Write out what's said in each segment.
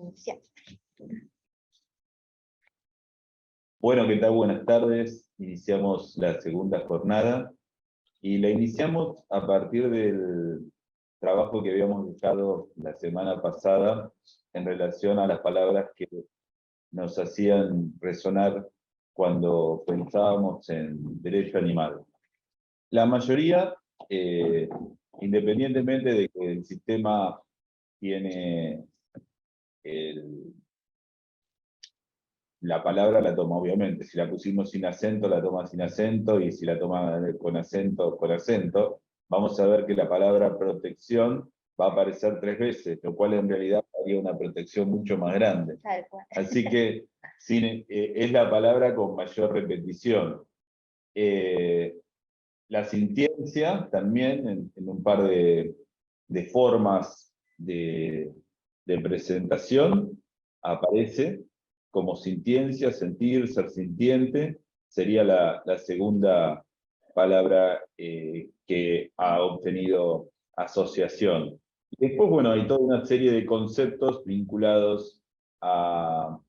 iniciar. Bueno, ¿qué tal? Buenas tardes. Iniciamos la segunda jornada y la iniciamos a partir del trabajo que habíamos dejado la semana pasada en relación a las palabras que nos hacían resonar cuando pensábamos en derecho animal. La mayoría, independientemente de que el sistema tiene la palabra la toma, obviamente. Si la pusimos sin acento, la toma sin acento, y si la toma con acento, con acento. Vamos a ver que la palabra protección va a aparecer 3 veces, lo cual en realidad haría una protección mucho más grande. Así que es la palabra con mayor repetición. La sintiencia también, en un par de formas de presentación, aparece como sintiencia, sentir, ser sintiente, sería la segunda palabra que ha obtenido asociación. Después, bueno, hay toda una serie de conceptos vinculados al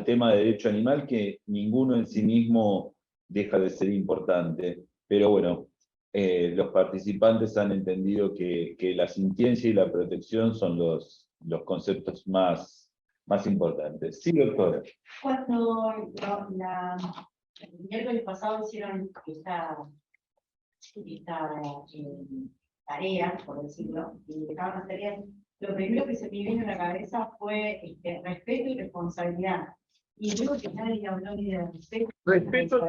tema de derecho animal que ninguno en sí mismo deja de ser importante, pero bueno, los participantes han entendido que la sintiencia y la protección son los conceptos más importantes. Sí, doctora. Cuando el miércoles pasado hicieron esta tarea, por decirlo, y dejaban las tareas, lo primero que se me vino a la cabeza fue respeto y responsabilidad. Y luego que nadie habló ni de respeto. Respeto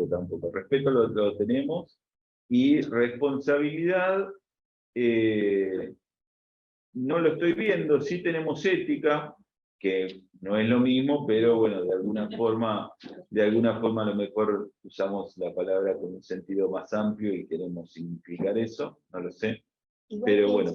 tampoco. Respeto lo tenemos, y responsabilidad no lo estoy viendo. Sí tenemos ética, que no es lo mismo, pero bueno, de alguna forma a lo mejor usamos la palabra con un sentido más amplio y queremos significar eso, no lo sé. Igual pero bueno.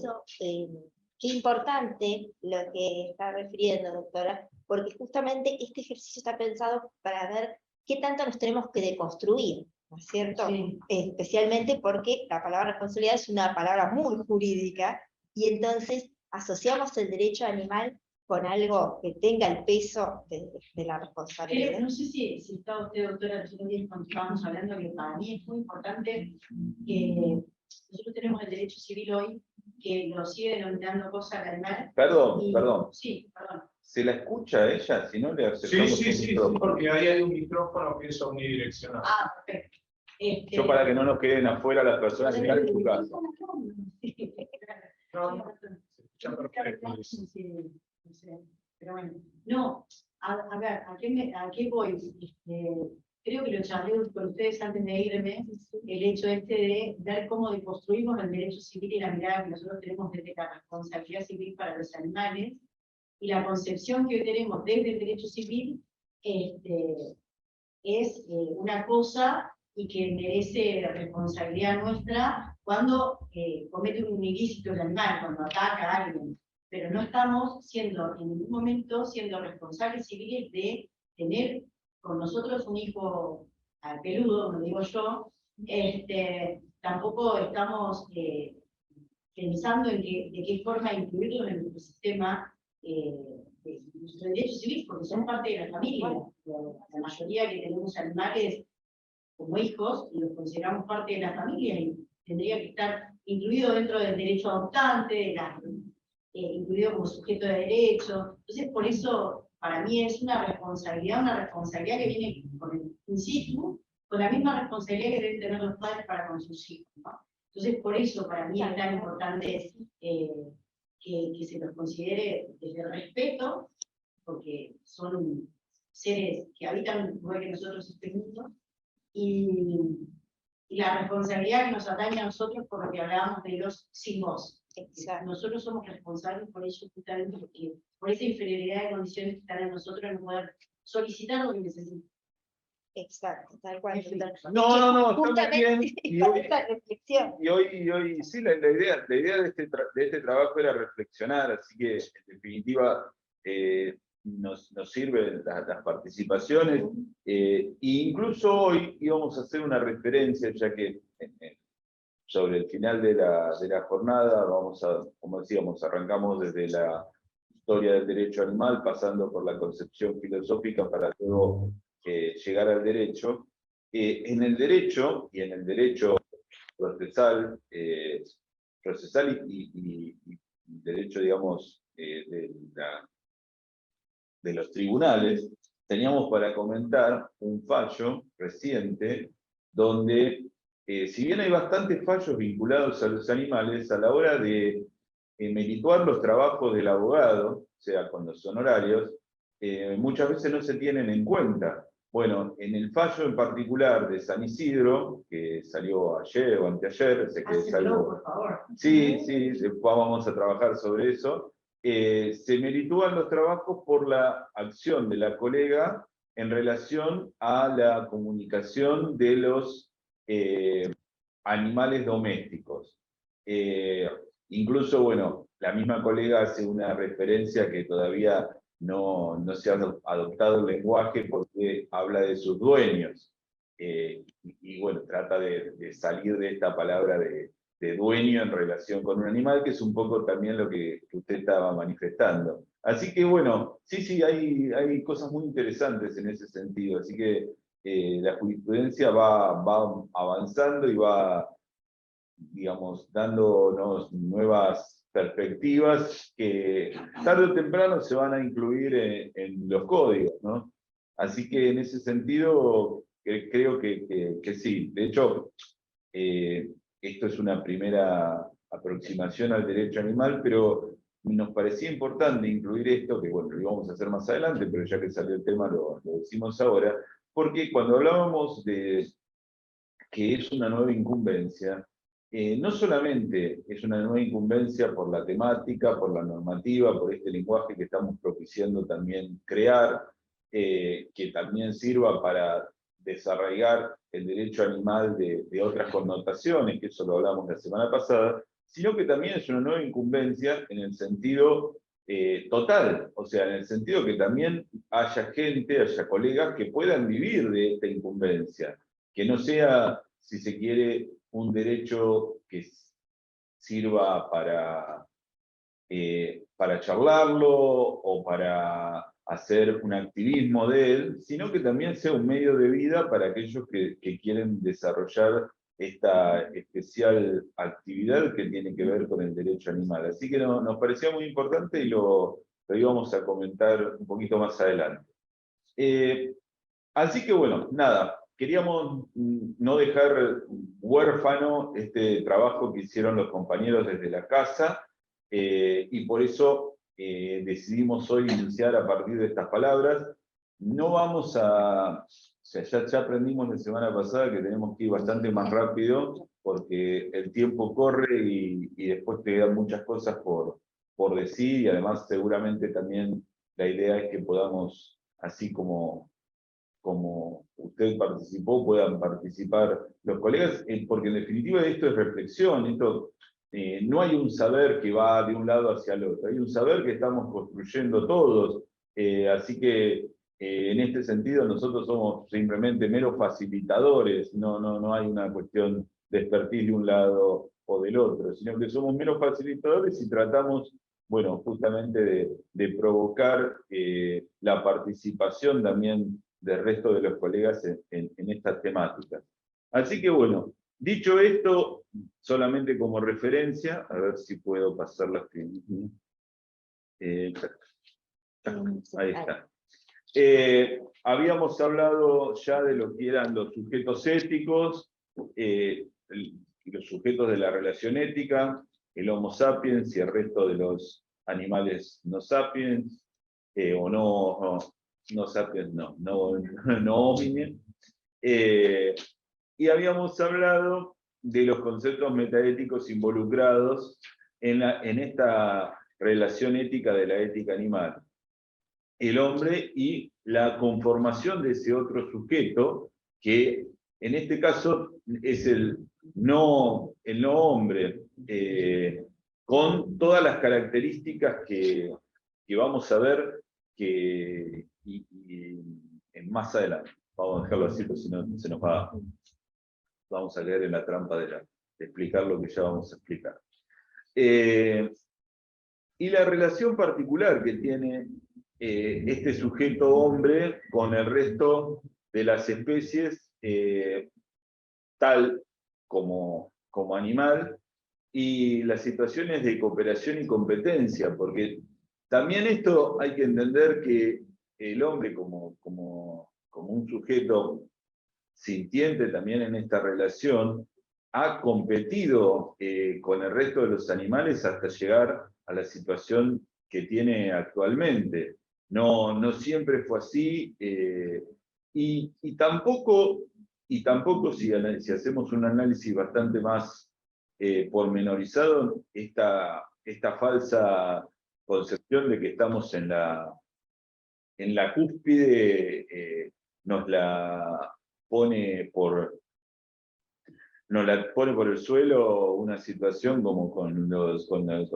Qué importante lo que está refiriendo, doctora, porque justamente este ejercicio está pensado para ver qué tanto nos tenemos que deconstruir, ¿no es cierto? Sí. Especialmente porque la palabra responsabilidad es una palabra muy jurídica, y entonces asociamos el derecho animal con algo que tenga el peso de la responsabilidad. No sé si está usted, doctora, los otros días cuando estábamos hablando, que para mí es muy importante que nosotros tenemos el derecho civil hoy, que lo sigue denominando cosa al animal. Perdón. Sí, perdón. ¿Se la escucha a ella? Si no, le acercamos Sí, micrófono. porque ahí hay un micrófono que es omnidireccional. Ah, perfecto. Yo, para que no nos queden afuera las personas que están en su casa. Pero bueno, no, a ver, ¿a qué voy? Creo que lo charlé con ustedes antes de irme, el hecho de ver cómo deconstruimos el derecho civil y la mirada que nosotros tenemos desde la responsabilidad civil para los animales, y la concepción que hoy tenemos desde el derecho civil es una cosa, y que merece responsabilidad nuestra cuando comete un ilícito el animal, cuando ataca a alguien. Pero no estamos siendo en ningún momento siendo responsables civiles de tener con nosotros un hijo peludo, como digo yo. Tampoco estamos pensando en de qué forma incluirlo en nuestro sistema de nuestro derecho civil, porque son parte de la familia. La mayoría que tenemos animales como hijos, y los consideramos parte de la familia, y tendría que estar incluido dentro del derecho adoptante, incluido como sujeto de derecho. Entonces, por eso, para mí es una responsabilidad que viene insisto, con la misma responsabilidad que deben tener los padres para con sus hijos, ¿no? Entonces, por eso, para mí es tan importante que se los considere desde el respeto, porque son seres que habitan igual que nosotros este mundo, y la responsabilidad que nos atañe a nosotros por lo que hablábamos de los sin voz. Exacto. Nosotros somos responsables por eso, justamente porque por esa inferioridad de condiciones que están en nosotros en poder solicitar lo que necesitamos. Exacto, tal cual. No, está muy bien. Y hoy sí, la idea de este trabajo era reflexionar, así que en definitiva nos sirven las participaciones. E incluso hoy íbamos a hacer una referencia, ya que sobre el final de la jornada. Como decíamos, arrancamos desde la historia del derecho animal, pasando por la concepción filosófica para luego llegar al derecho. En el derecho, y en el derecho procesal, y derecho, digamos, de los tribunales, teníamos para comentar un fallo reciente donde, si bien hay bastantes fallos vinculados a los animales, a la hora de merituar los trabajos del abogado, o sea, cuando son horarios, muchas veces no se tienen en cuenta. Bueno, en el fallo en particular de San Isidro, que salió ayer o anteayer, sé que es algo... por favor. Sí, sí, después vamos a trabajar sobre eso. Se meritúan los trabajos por la acción de la colega en relación a la comunicación de los animales domésticos. Incluso, bueno, la misma colega hace una referencia que todavía no se ha adoptado el lenguaje porque habla de sus dueños. Y bueno, trata de salir de esta palabra de dueño en relación con un animal, que es un poco también lo que usted estaba manifestando. Así que bueno, sí, hay cosas muy interesantes en ese sentido, así que la jurisprudencia va avanzando y va, digamos, dándonos nuevas perspectivas que tarde o temprano se van a incluir en los códigos, ¿no? Así que en ese sentido creo que sí. De hecho, esto es una primera aproximación al derecho animal, pero nos parecía importante incluir esto, que bueno, lo íbamos a hacer más adelante, pero ya que salió el tema lo decimos ahora, porque cuando hablábamos de que es una nueva incumbencia, no solamente es una nueva incumbencia por la temática, por la normativa, por este lenguaje que estamos propiciando también crear, que también sirva para desarraigar el derecho animal de otras connotaciones, que eso lo hablamos la semana pasada, sino que también es una nueva incumbencia en el sentido total, o sea, en el sentido que también haya gente, haya colegas que puedan vivir de esta incumbencia, que no sea, si se quiere, un derecho que sirva para charlarlo o para hacer un activismo de él, sino que también sea un medio de vida para aquellos que quieren desarrollar esta especial actividad que tiene que ver con el derecho animal. Así que nos parecía muy importante y lo íbamos a comentar un poquito más adelante. Así que bueno, nada, queríamos no dejar huérfano este trabajo que hicieron los compañeros desde la casa, y por eso decidimos hoy iniciar a partir de estas palabras. No vamos o sea, ya aprendimos la semana pasada que tenemos que ir bastante más rápido porque el tiempo corre y después te quedan muchas cosas por decir, y además seguramente también la idea es que podamos, así como usted participó, puedan participar los colegas, porque en definitiva esto es reflexión, no hay un saber que va de un lado hacia el otro, hay un saber que estamos construyendo todos, así que en este sentido nosotros somos simplemente meros facilitadores, no hay una cuestión de expertise de un lado o del otro, sino que somos meros facilitadores y tratamos, bueno, justamente de provocar la participación también del resto de los colegas en estas temáticas. Así que bueno, dicho esto, solamente como referencia, a ver si puedo pasar las que... ahí está. Habíamos hablado ya de lo que eran los sujetos éticos, los sujetos de la relación ética, el Homo sapiens y el resto de los animales no sapiens, o no sapiens, no homines. Y habíamos hablado de los conceptos metaéticos involucrados en esta relación ética de la ética animal. El hombre y la conformación de ese otro sujeto, que en este caso es el no hombre, con todas las características que vamos a ver más adelante. Vamos a dejarlo así, porque si no se nos va, vamos a caer en la trampa explicar lo que ya vamos a explicar. Y la relación particular que tiene este sujeto hombre con el resto de las especies, tal como animal, y las situaciones de cooperación y competencia, porque también esto hay que entender que el hombre como un sujeto sintiente también en esta relación, ha competido con el resto de los animales hasta llegar a la situación que tiene actualmente. No siempre fue así, y tampoco si hacemos un análisis bastante más pormenorizado, esta falsa concepción de que estamos en la cúspide nos la pone por el suelo una situación como con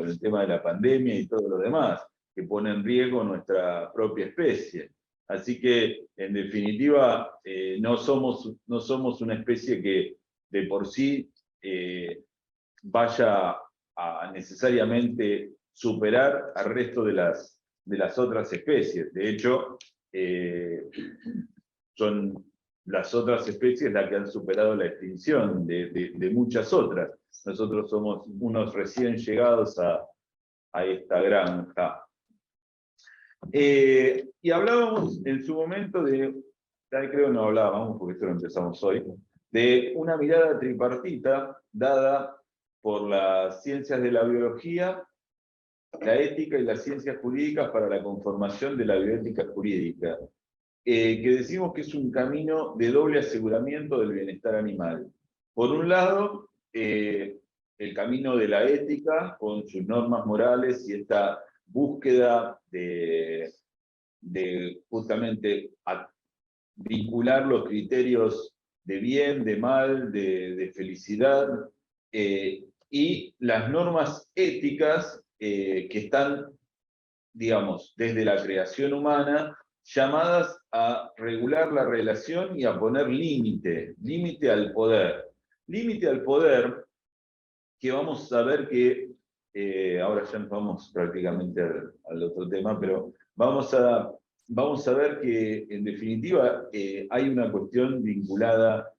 el tema de la pandemia y todo lo demás, que pone en riesgo nuestra propia especie. Así que, en definitiva, no somos una especie que de por sí vaya a necesariamente superar al resto de las otras especies. De hecho, son las otras especies las que han superado la extinción de muchas otras. Nosotros somos unos recién llegados a esta granja. Y hablábamos en su momento creo no hablábamos, porque esto lo empezamos hoy, de una mirada tripartita dada por las ciencias de la biología, la ética y las ciencias jurídicas para la conformación de la bioética jurídica, que decimos que es un camino de doble aseguramiento del bienestar animal. Por un lado, el camino de la ética, con sus normas morales y esta búsqueda de justamente vincular los criterios de bien, de mal, de felicidad, y las normas éticas que están, digamos, desde la creación humana, llamadas a regular la relación y a poner límite al poder. Límite al poder que vamos a ver que, ahora ya nos vamos prácticamente al otro tema, pero vamos a ver que en definitiva hay una cuestión vinculada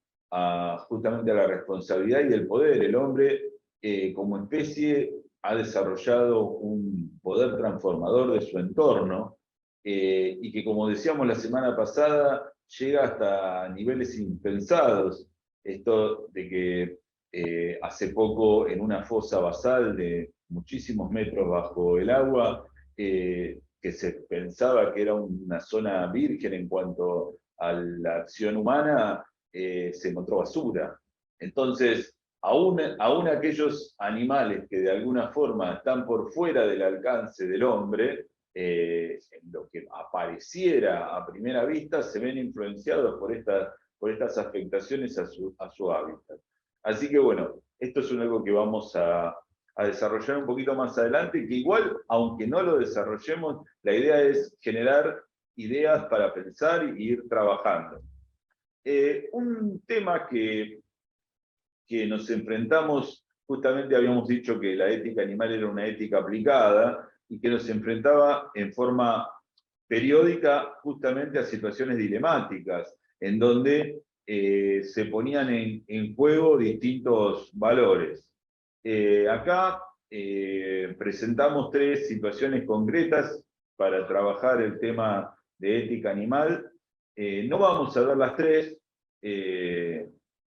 justamente a la responsabilidad y el poder. El hombre como especie ha desarrollado un poder transformador de su entorno, y que, como decíamos la semana pasada, llega hasta niveles impensados. Esto de que hace poco, en una fosa basal de muchísimos metros bajo el agua, que se pensaba que era una zona virgen en cuanto a la acción humana, se encontró basura. Entonces, aún aquellos animales que de alguna forma están por fuera del alcance del hombre, en lo que apareciera a primera vista, se ven influenciados por estas afectaciones a su hábitat. Así que bueno, esto es algo que vamos a desarrollar un poquito más adelante, que igual, aunque no lo desarrollemos, la idea es generar ideas para pensar e ir trabajando. Un tema que nos enfrentamos, justamente habíamos dicho que la ética animal era una ética aplicada, y que nos enfrentaba en forma periódica justamente a situaciones dilemáticas, en donde se ponían en juego distintos valores. Acá presentamos 3 situaciones concretas para trabajar el tema de ética animal. No vamos a ver las 3,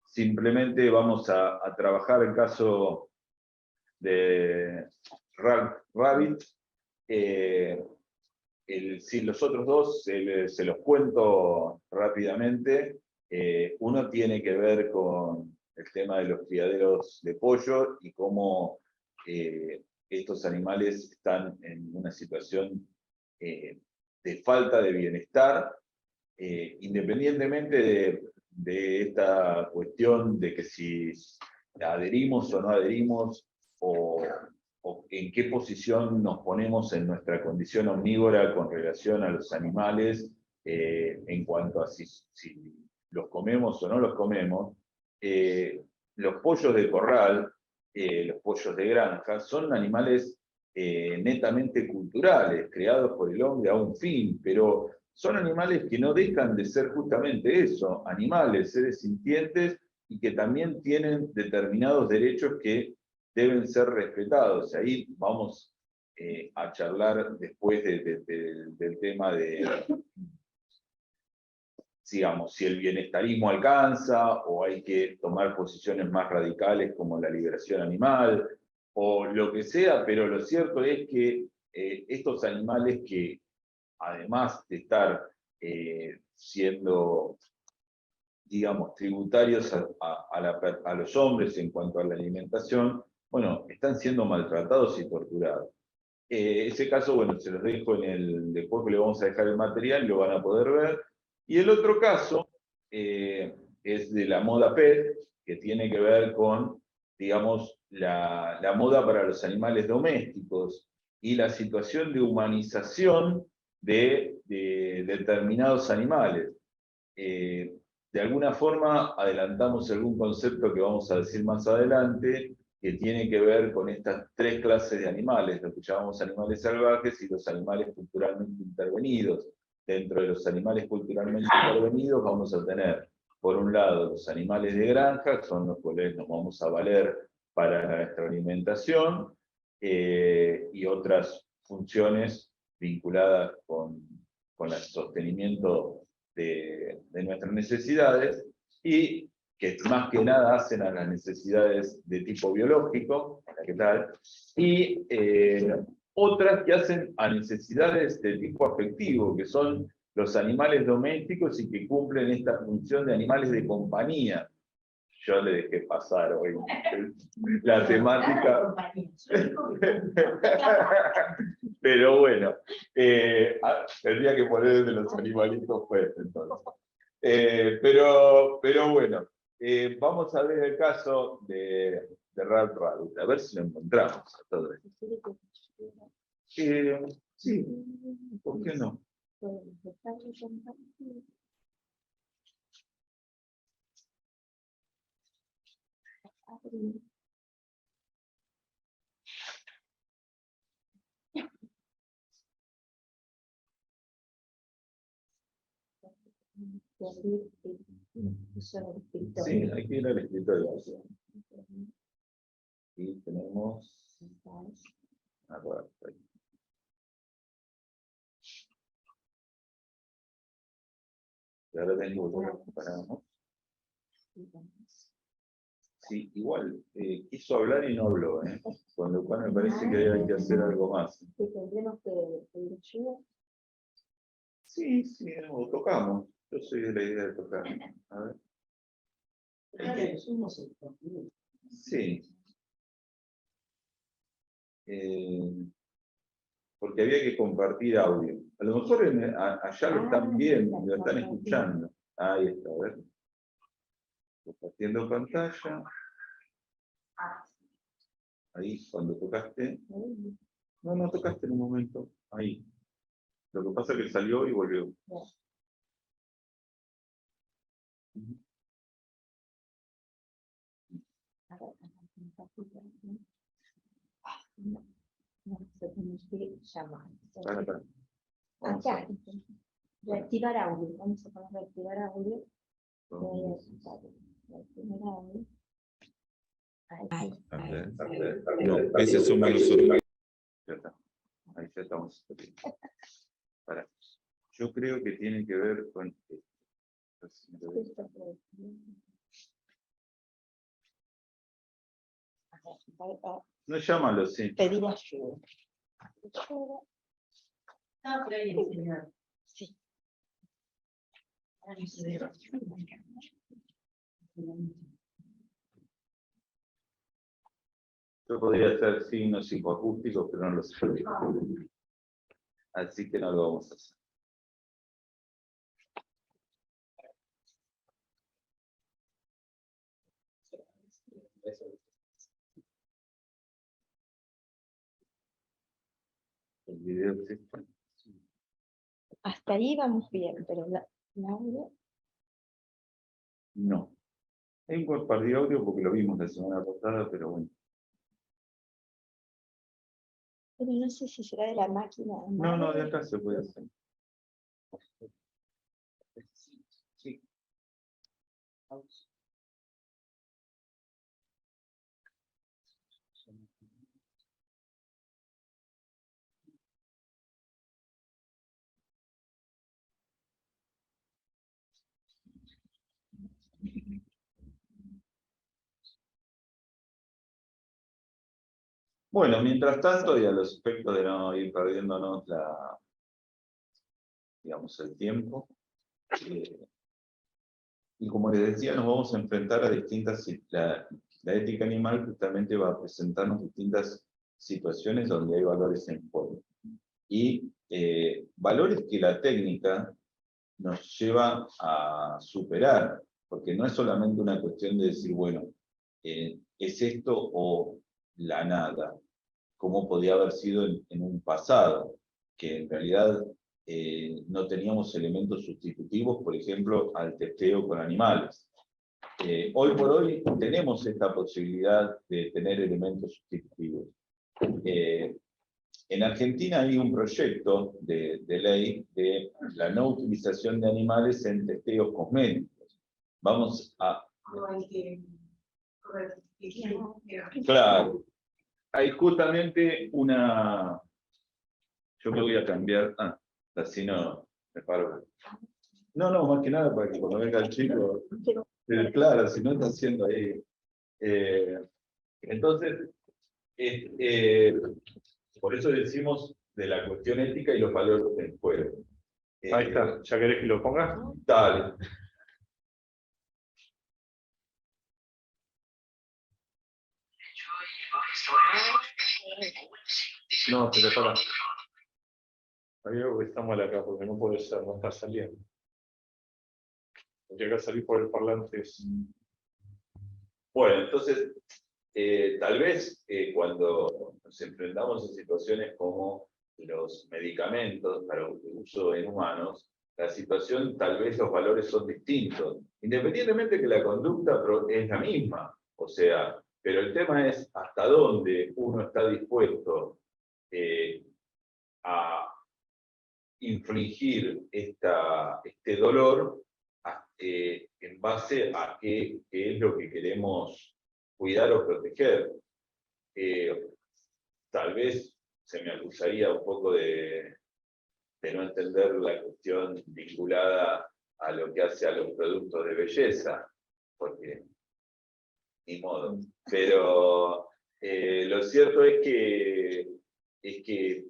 simplemente vamos a trabajar el caso de Rabbit. Los otros 2 se los cuento rápidamente. Uno tiene que ver con el tema de los criaderos de pollo y cómo estos animales están en una situación de falta de bienestar, independientemente de esta cuestión de que si adherimos o no adherimos, o en qué posición nos ponemos en nuestra condición omnívora con relación a los animales, en cuanto a si los comemos o no los comemos. los pollos de corral, los pollos de granja, son animales netamente culturales, creados por el hombre a un fin, pero son animales que no dejan de ser justamente eso, animales, seres sintientes, y que también tienen determinados derechos que deben ser respetados. Ahí vamos a charlar después del tema de, digamos, si el bienestarismo alcanza, o hay que tomar posiciones más radicales como la liberación animal, o lo que sea, pero lo cierto es que estos animales que, además de estar siendo, digamos, tributarios a los hombres en cuanto a la alimentación, bueno, están siendo maltratados y torturados. Ese caso, bueno, se los dejo después que le vamos a dejar el material, lo van a poder ver. Y el otro caso es de la moda pet, que tiene que ver con, digamos, la moda para los animales domésticos y la situación de humanización de determinados animales. De alguna forma adelantamos algún concepto que vamos a decir más adelante, que tiene que ver con estas tres clases de animales, lo que llamamos animales salvajes y los animales culturalmente intervenidos. Dentro de los animales culturalmente intervenidos vamos a tener, por un lado, los animales de granja, que son los cuales nos vamos a valer para nuestra alimentación, y otras funciones vinculadas con el sostenimiento de nuestras necesidades, y que más que nada hacen a las necesidades de tipo biológico, ¿qué tal? Y otras que hacen a necesidades de tipo afectivo, que son los animales domésticos y que cumplen esta función de animales de compañía. Yo le dejé pasar hoy la temática. Pero bueno, tendría que poner de los animalitos pues entonces. Pero bueno, vamos a ver el caso de Ralph Rabbit, a ver si lo encontramos a todo esto. Sí, ¿por qué no? Sí, hay que ir al escritorio. Y tenemos. A ver, y ahora tengo que preparamos. Sí, igual quiso hablar y no habló, con lo cual me parece que hay que hacer algo más. ¿Tendremos que pedir ayuda? Sí, o tocamos. Yo soy de la idea de tocar. A ver. Sí. Porque había que compartir audio. A lo mejor allá lo están viendo, lo están escuchando. Ahí está, a ver. Compartiendo pantalla. Ahí, cuando tocaste. No tocaste en un momento. Ahí. Lo que pasa es que salió y volvió. Se tiene que llamar. Para. Acá. Reactivar audio. Vamos a poner reactivar audio. Reactivar audio. Ahí. No, ese somos nosotros. Ya está. Ahí ya estamos. Para. Yo creo que tiene que ver con esto. No, llámalo, sí. Pedir ayuda. Ah, por ahí el señor. Sí. Yo podría hacer signos psicoacústicos, pero no los sé. Así que no lo vamos a hacer. El video existe. Hasta ahí vamos bien, pero la audio. No. Hay un par de audio porque lo vimos la semana pasada, pero bueno. Pero no sé si será de la máquina. No, de acá se puede hacer. Sí. Bueno, mientras tanto, y a los efectos de no ir perdiéndonos digamos, el tiempo, y como les decía, nos vamos a enfrentar a la ética animal justamente va a presentarnos distintas situaciones donde hay valores en juego. Y valores que la técnica nos lleva a superar, porque no es solamente una cuestión de decir, bueno, es esto o la nada, como podía haber sido en un pasado, que en realidad no teníamos elementos sustitutivos, por ejemplo, al testeo con animales. Hoy por hoy tenemos esta posibilidad de tener elementos sustitutivos. En Argentina hay un proyecto de ley de la no utilización de animales en testeos cosméticos. Vamos a... Claro. Hay justamente una... Yo me voy a cambiar... así no me paro. No, más que nada para que cuando venga el chico... claro, si no está haciendo ahí... entonces, por eso decimos de la cuestión ética y los valores del juego. Ahí está, ¿ya querés que lo ponga? Dale. No, pero para. Hay algo que está mal acá, porque no puede ser, no está saliendo. Tendría que salir por el parlante. Bueno, entonces, tal vez cuando nos enfrentamos a situaciones como los medicamentos para uso en humanos, la situación, tal vez los valores son distintos, independientemente que la conducta es la misma. O sea, pero el tema es hasta dónde uno está dispuesto a infligir este dolor en base a qué es lo que queremos cuidar o proteger. Tal vez se me acusaría un poco de no entender la cuestión vinculada a lo que hace a los productos de belleza, porque ni modo. Pero lo cierto es que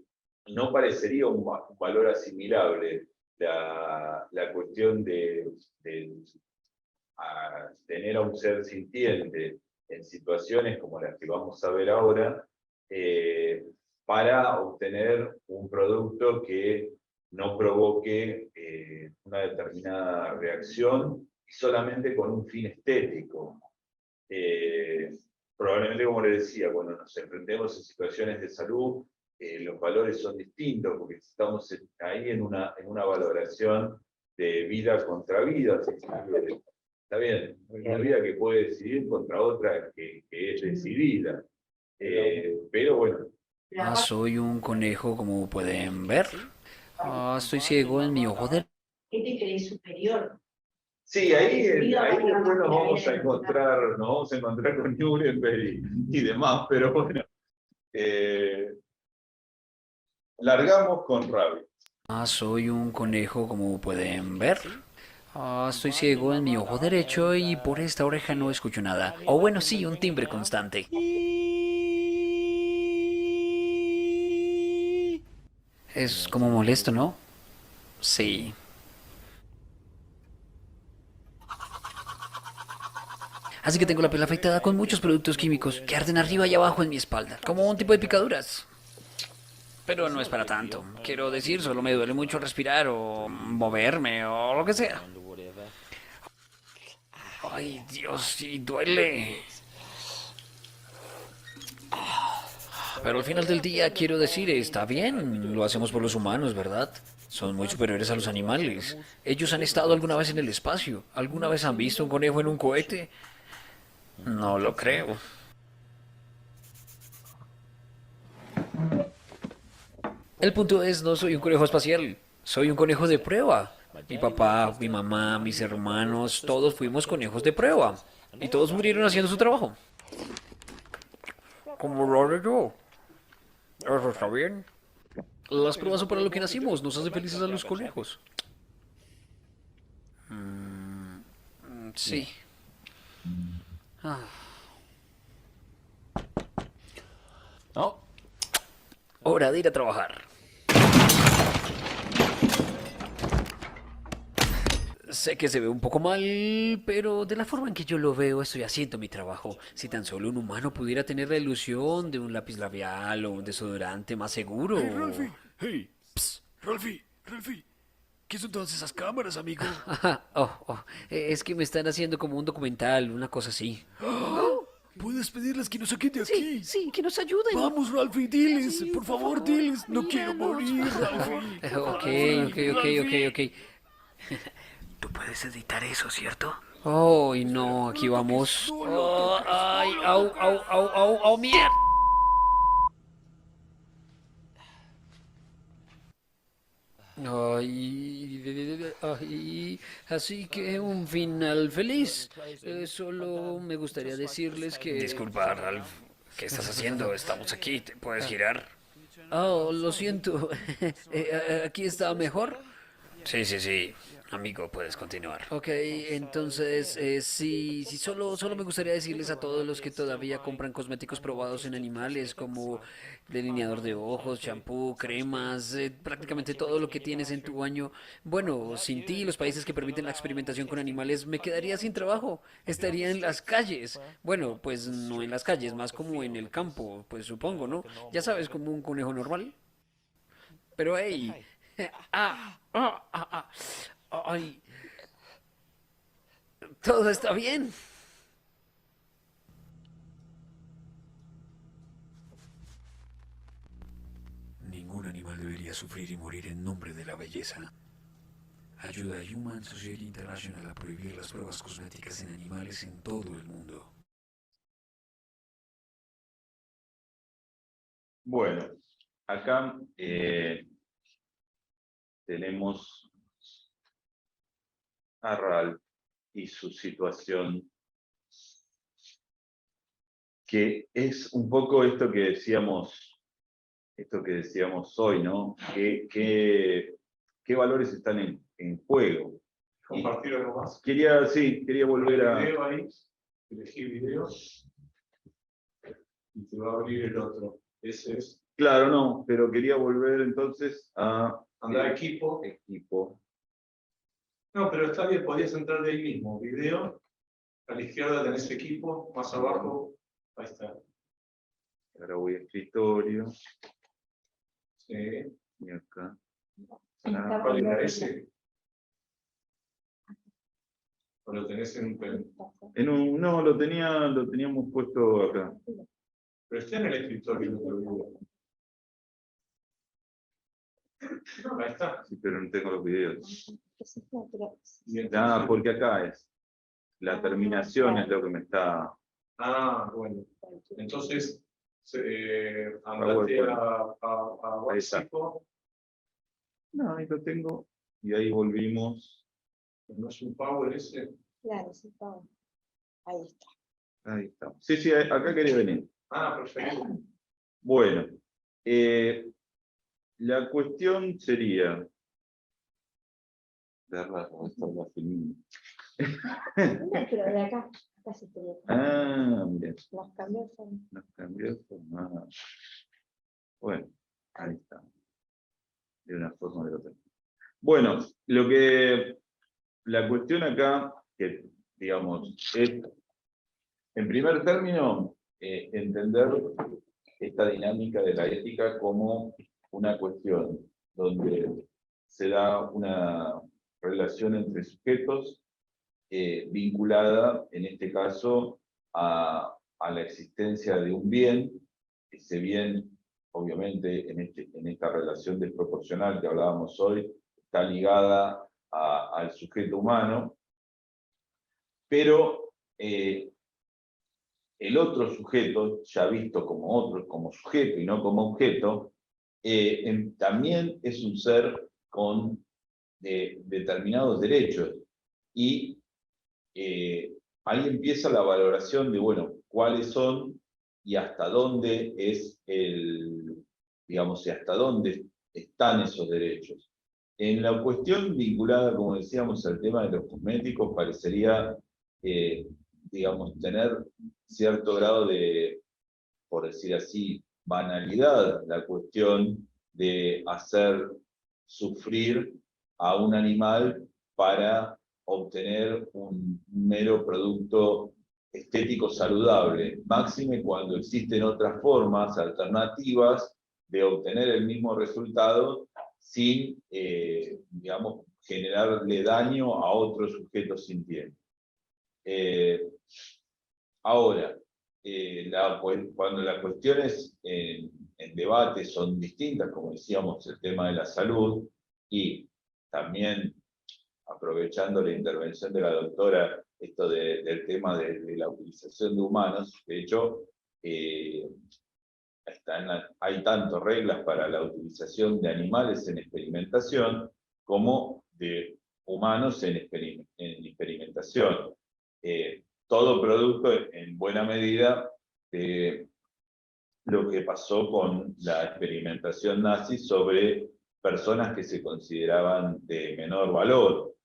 no parecería un valor asimilable la cuestión de tener a un ser sintiente en situaciones como las que vamos a ver ahora, para obtener un producto que no provoque una determinada reacción y solamente con un fin estético. Probablemente, como le decía, cuando nos enfrentemos en situaciones de salud, los valores son distintos, porque estamos ahí en una valoración de vida contra vida. Está bien, una vida que puede decidir contra otra que es decidida. Pero bueno. Soy un conejo, como pueden ver. Estoy ciego en mi ojo derecho. ¿Qué te crees superior? Sí, ahí después nos vamos a encontrar con Nuremberg y demás, pero bueno. Largamos con Rabbit. Soy un conejo, como pueden ver. Estoy ciego en mi ojo derecho y por esta oreja no escucho nada. O bueno, sí, un timbre constante. Es como molesto, ¿no? Sí. Así que tengo la piel afectada con muchos productos químicos que arden arriba y abajo en mi espalda, como un tipo de picaduras. Pero no es para tanto. Quiero decir, solo me duele mucho respirar o moverme o lo que sea. Ay, Dios, sí duele. Pero al final del día, quiero decir, está bien. Lo hacemos por los humanos, ¿verdad? Son muy superiores a los animales. Ellos han estado alguna vez en el espacio. ¿Alguna vez han visto un conejo en un cohete? No lo creo. El punto es, no soy un conejo espacial, soy un conejo de prueba. Mi papá, mi mamá, mis hermanos, todos fuimos conejos de prueba. Y todos murieron haciendo su trabajo. Como lo haré yo. Eso está bien. Las pruebas son para lo que nacimos, nos hace felices a los conejos. Sí. Oh. Hora de ir a trabajar. Sé que se ve un poco mal, pero de la forma en que yo lo veo, estoy haciendo mi trabajo. Si tan solo un humano pudiera tener la ilusión de un lápiz labial o un desodorante más seguro. Hey, Ralphie. Hey. Psst. Ralphie. ¿Qué son todas esas cámaras, amigo? Es que me están haciendo como un documental, una cosa así. ¿Puedes pedirles que nos saquen de aquí? Sí, que nos ayuden. Vamos, Ralphie, diles. Por favor, diles. No quiero morir, Ralphie. Ok. Tú puedes editar eso, ¿cierto? Oh, y no, aquí vamos. Oh, ay, au, mierda. Así que un final feliz. Solo me gustaría decirles que... Disculpa, Ralph. ¿Qué estás haciendo? Estamos aquí. ¿Te puedes girar? Oh, lo siento. ¿Aquí está mejor? Sí. Amigo, puedes continuar. Ok, entonces, sí, solo me gustaría decirles a todos los que todavía compran cosméticos probados en animales, como delineador de ojos, champú, cremas, prácticamente todo lo que tienes en tu baño. Bueno, sin ti, los países que permiten la experimentación con animales, me quedaría sin trabajo. Estaría en las calles. Bueno, pues no en las calles, más como en el campo, pues supongo, ¿no? Ya sabes, como un conejo normal. Pero hey, ay, todo está bien. Ningún animal debería sufrir y morir en nombre de la belleza. Ayuda a Human Society International a prohibir las pruebas cosméticas en animales en todo el mundo. Bueno, acá tenemos a Ralph y su situación, que es un poco esto que decíamos hoy, ¿no? ¿Qué valores están en juego? Compartir algo más. Quería volver a... Video ahí, elegí video y te va a abrir el otro. Ese es. Claro, no, pero quería volver entonces a... Andar a equipo. No, pero está bien, podías entrar de ahí mismo. Video, a la izquierda tenés equipo, más abajo, ahí está. Ahora voy a escritorio. Sí. Y acá. ¿Cuál era ese? ¿O lo tenés en un pen? No, lo teníamos puesto acá. Pero está en el escritorio, no te olvides. No, ahí está. Sí, pero no tengo los videos. Y Ah, porque acá es. La terminación es lo que me está... Ah, bueno. Entonces, andate PowerPoint. a Ahí está. WhatsApp. No, ahí lo tengo. Y ahí volvimos. ¿No es un Power ese? Claro, sí, Pablo. Ahí está. Ahí está. Sí, acá quería venir. Ah, perfecto. Bueno, la cuestión sería... No, pero de acá se tenía. Mira, Los cambios son. nos cambió el formato. Bueno, ahí está. De una forma o de otra. Bueno, la cuestión acá, que digamos, es, en primer término, entender esta dinámica de la ética como una cuestión donde se da una relación entre sujetos vinculada, en este caso, a la existencia de un bien. Ese bien, obviamente, en esta relación desproporcional que hablábamos hoy, está ligada al sujeto humano, pero el otro sujeto, ya visto como sujeto y no como objeto, también es un ser con determinados derechos. Y ahí empieza la valoración de, bueno, cuáles son y hasta dónde digamos, y hasta dónde están esos derechos. En la cuestión vinculada, como decíamos, al tema de los cosméticos, parecería, digamos, tener cierto grado de, por decir así, banalidad, la cuestión de hacer sufrir a un animal para obtener un mero producto estético saludable, máxime cuando existen otras formas alternativas de obtener el mismo resultado sin, digamos, generarle daño a otros sujetos sintientes. Ahora, cuando las cuestiones en debate son distintas, como decíamos, el tema de la salud, y también aprovechando la intervención de la doctora, esto del tema de la utilización de humanos, de hecho, hay tanto reglas para la utilización de animales en experimentación como de humanos en experimentación. Todo producto en buena medida de lo que pasó con la experimentación nazi sobre personas que se consideraban de menor valor.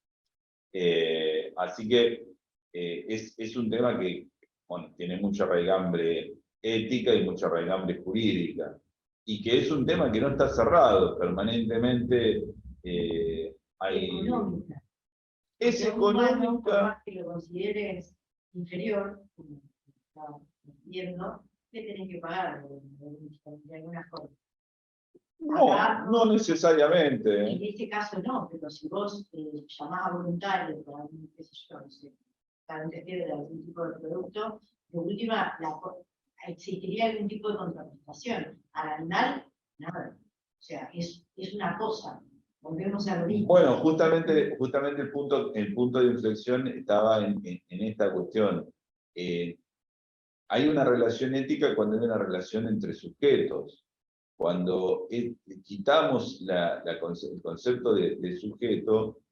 Así que es un tema que, bueno, tiene mucha raigambre ética y mucha raigambre jurídica, y que es un tema que no está cerrado, permanentemente hay... Económica. Es Porque un humano, por económica. más que lo consideres inferior, como está viendo, te tienen que pagar de alguna forma. No necesariamente. En este caso no, pero si vos llamás a voluntario para un, qué sé yo, no sé, para un testeo de algún tipo de producto, de última, existiría algún tipo de contraprestación. Al animal, nada. O sea, es una cosa. Volvemos a lo mismo. Bueno, justamente el punto de inflexión estaba en esta cuestión. Hay una relación ética cuando hay una relación entre sujetos. Cuando quitamos el concepto de sujeto,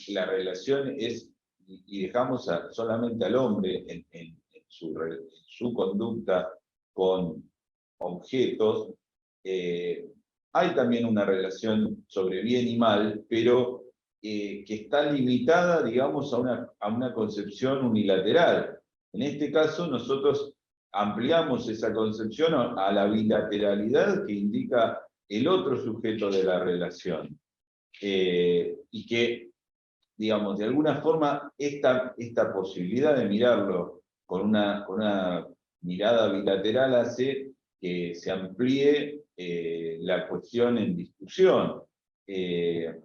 la relación es, y dejamos solamente al hombre en su conducta con objetos, hay también una relación sobre bien y mal, pero que está limitada, digamos, a una concepción unilateral. En este caso, nosotros ampliamos esa concepción a la bilateralidad que indica el otro sujeto de la relación. Y que, digamos, de alguna forma, esta posibilidad de mirarlo con una mirada bilateral hace que se amplíe la cuestión en discusión. El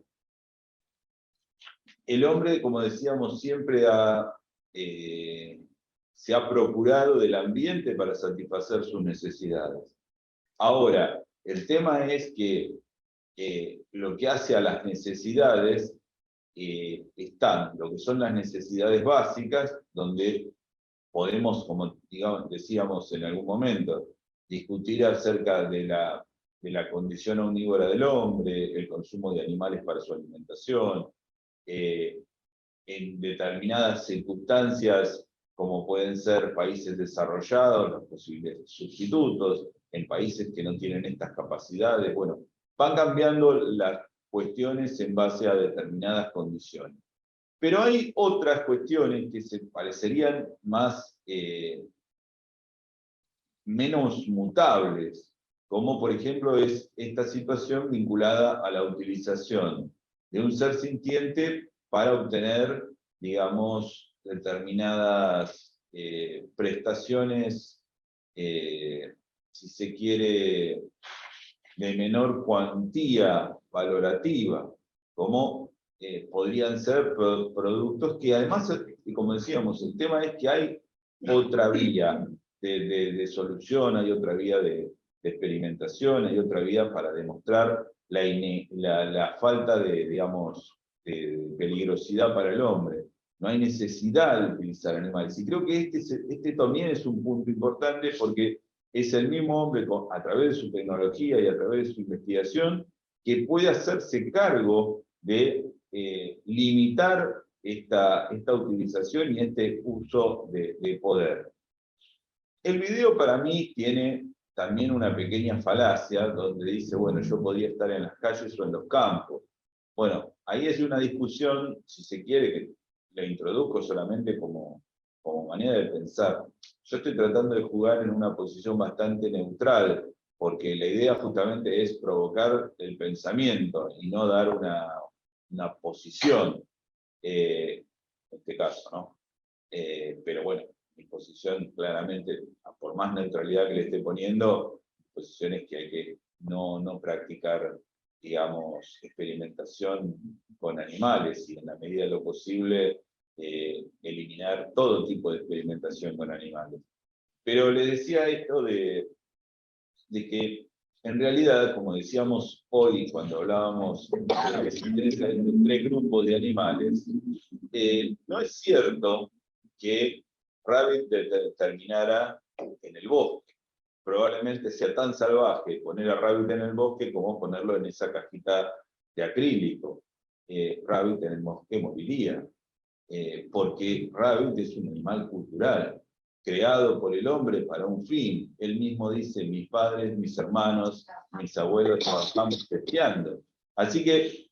hombre, como decíamos, siempre se ha procurado del ambiente para satisfacer sus necesidades. Ahora, el tema es que lo que hace a las necesidades están lo que son las necesidades básicas, donde podemos, como decíamos en algún momento, discutir acerca de la condición omnívora del hombre, el consumo de animales para su alimentación, en determinadas circunstancias, como pueden ser países desarrollados, los posibles sustitutos, en países que no tienen estas capacidades. Bueno, van cambiando las cuestiones en base a determinadas condiciones. Pero hay otras cuestiones que se parecerían menos mutables, como por ejemplo es esta situación vinculada a la utilización de un ser sintiente para obtener, digamos, determinadas prestaciones, si se quiere, de menor cuantía valorativa, como podrían ser productos que además, como decíamos, el tema es que hay otra vía de solución, hay otra vía de experimentación, hay otra vía para demostrar la falta de, digamos, de peligrosidad para el hombre. no hay necesidad de utilizar animales. Y creo que este también es un punto importante porque es el mismo hombre, a través de su tecnología y a través de su investigación, que puede hacerse cargo de limitar esta utilización y este uso de poder. El video para mí tiene también una pequeña falacia donde dice, bueno, yo podría estar en las calles o en los campos. Bueno, ahí es una discusión, si se quiere, que la introduzco solamente como manera de pensar. Yo estoy tratando de jugar en una posición bastante neutral, porque la idea justamente es provocar el pensamiento y no dar una posición, en este caso, ¿no? Pero bueno, mi posición claramente, por más neutralidad que le esté poniendo, mi posición es que hay que no practicar, digamos, experimentación con animales y en la medida de lo posible eliminar todo tipo de experimentación con animales. Pero le decía esto de que en realidad, como decíamos hoy cuando hablábamos de lo que se interesa en los 3 grupos de animales, no es cierto que Rabbit terminara en el bosque. Probablemente sea tan salvaje poner a Rabbit en el bosque como ponerlo en esa cajita de acrílico. Rabbit en el bosque moriría, porque Rabbit es un animal cultural, creado por el hombre para un fin. Él mismo dice, mis padres, mis hermanos, mis abuelos trabajamos pesqueando. Así que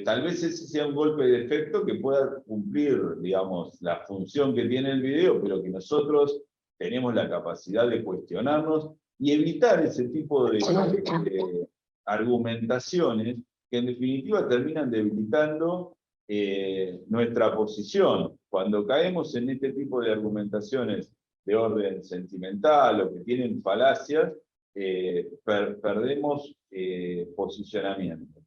tal vez ese sea un golpe de efecto que pueda cumplir, digamos, la función que tiene el video, pero que nosotros tenemos la capacidad de cuestionarnos y evitar ese tipo de argumentaciones que en definitiva terminan debilitando nuestra posición. Cuando caemos en este tipo de argumentaciones de orden sentimental o que tienen falacias, perdemos posicionamiento.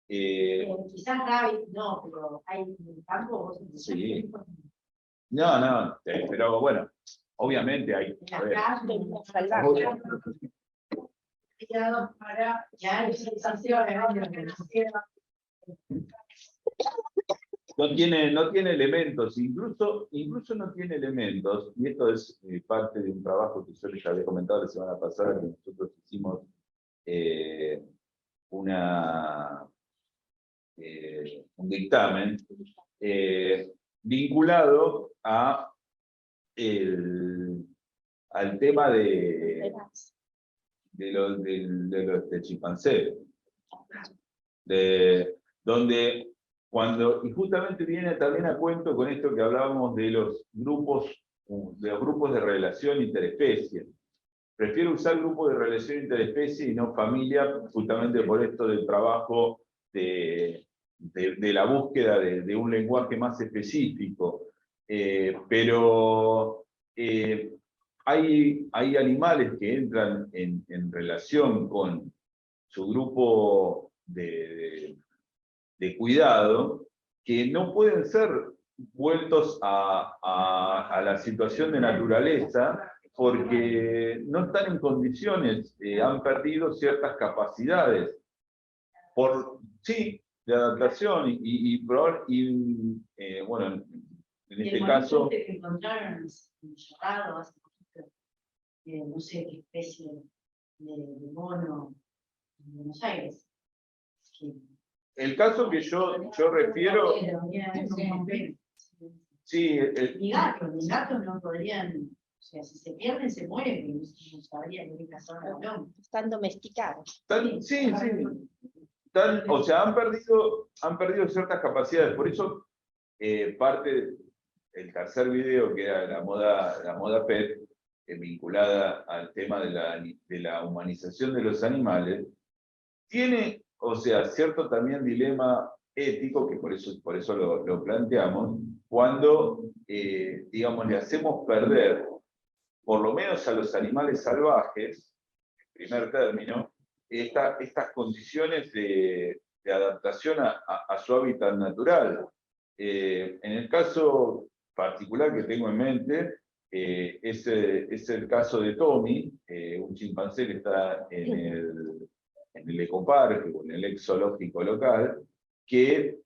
Quizás Rabbit no, pero hay un campo. Sí. No, pero bueno, obviamente hay. En la calle, para ya no tiene elementos, incluso no tiene elementos, y esto es parte de un trabajo que yo les había comentado la semana pasada, que nosotros hicimos un dictamen vinculado al tema de los chimpancés, donde y justamente viene también a cuento con esto que hablábamos de los grupos de relación interespecie. Prefiero usar grupos de relación interespecie y no familia, justamente por esto del trabajo de la búsqueda de un lenguaje más específico. Pero hay animales que entran en relación con su grupo de cuidado, que no pueden ser vueltos a la situación de naturaleza porque no están en condiciones, han perdido ciertas capacidades de adaptación bueno, en este caso. Que encontraron encerrado hace poquito, no sé qué especie de mono en Buenos Aires. El caso que yo refiero. Sí, mis gatos no podrían, o sea, si se pierden, se mueren, no sabrían qué pasó. Están domesticados. Sí. O sea, han perdido ciertas capacidades. Por eso, parte del tercer video, que era la moda pet, vinculada al tema de la humanización de los animales, tiene, o sea, cierto también dilema ético, que por eso lo planteamos, cuando, digamos, le hacemos perder, por lo menos a los animales salvajes, en primer término, estas condiciones de adaptación a su hábitat natural. En el caso particular que tengo en mente, es el caso de Tommy, un chimpancé que está en el ecoparque o en el ex zoológico local, que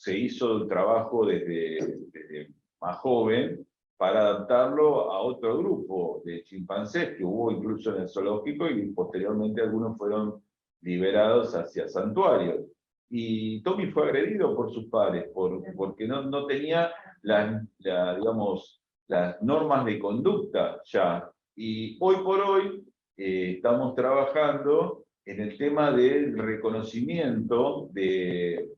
se hizo el trabajo desde más joven para adaptarlo a otro grupo de chimpancés que hubo incluso en el zoológico y posteriormente algunos fueron liberados hacia santuarios. Y Tommy fue agredido por sus padres porque no tenía digamos, las normas de conducta ya. Y hoy por hoy estamos trabajando en el tema del reconocimiento del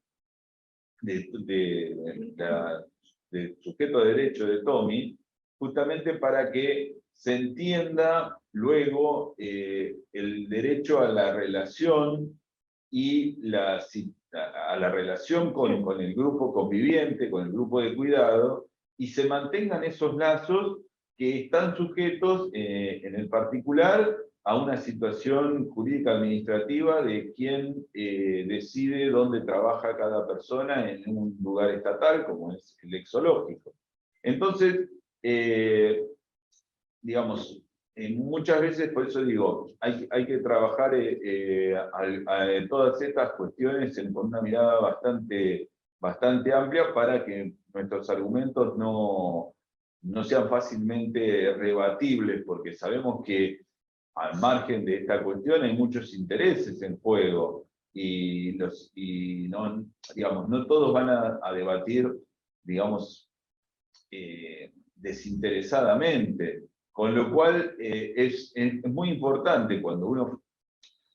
sujeto de derecho de Tommy, justamente para que se entienda luego el derecho a la relación y a la relación con el grupo conviviente, con el grupo de cuidado, y se mantengan esos lazos que están sujetos en el particular a una situación jurídica administrativa de quien decide dónde trabaja cada persona en un lugar estatal, como es el ex zoológico. Entonces, digamos, muchas veces, por eso digo, hay que trabajar todas estas cuestiones con una mirada bastante amplia para que nuestros argumentos no sean fácilmente rebatibles, porque sabemos que al margen de esta cuestión hay muchos intereses en juego y no, digamos, no todos van a debatir, digamos, desinteresadamente, con lo cual es muy importante cuando uno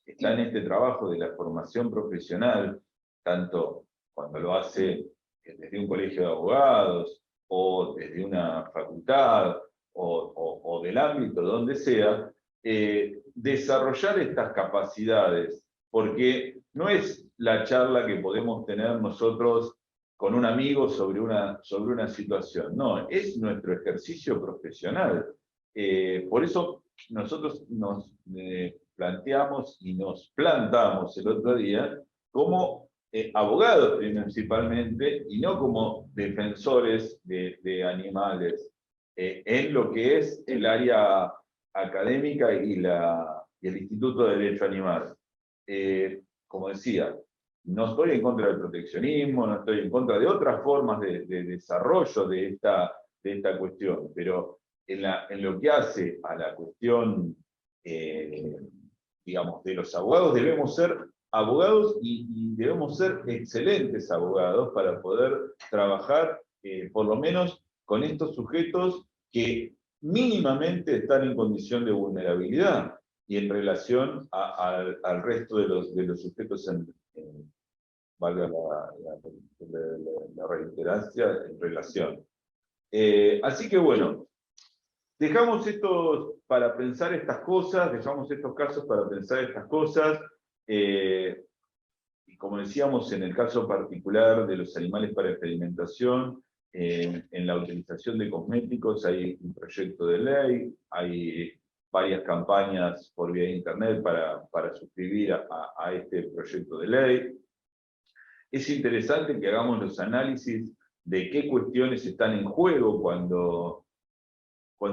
está en este trabajo de la formación profesional, tanto cuando lo hace desde un colegio de abogados o desde una facultad o del ámbito donde sea, desarrollar estas capacidades, porque no es la charla que podemos tener nosotros con un amigo sobre una situación, no, es nuestro ejercicio profesional. Por eso nosotros nos planteamos y nos plantamos el otro día como abogados principalmente y no como defensores de animales en lo que es el área académica y el Instituto de Derecho Animal. Como decía, no estoy en contra del proteccionismo, no estoy en contra de otras formas de desarrollo de esta cuestión, pero en lo que hace a la cuestión, digamos, de los abogados, debemos ser abogados y debemos ser excelentes abogados para poder trabajar, por lo menos, con estos sujetos que mínimamente están en condición de vulnerabilidad y en relación al resto de los sujetos valga la reiterancia, en relación. Así que bueno, dejamos esto para pensar estas cosas, dejamos estos casos para pensar estas cosas, y como decíamos, en el caso particular de los animales para experimentación, en la utilización de cosméticos hay un proyecto de ley, hay varias campañas por vía de internet para suscribir a este proyecto de ley. Es interesante que hagamos los análisis de qué cuestiones están en juego cuando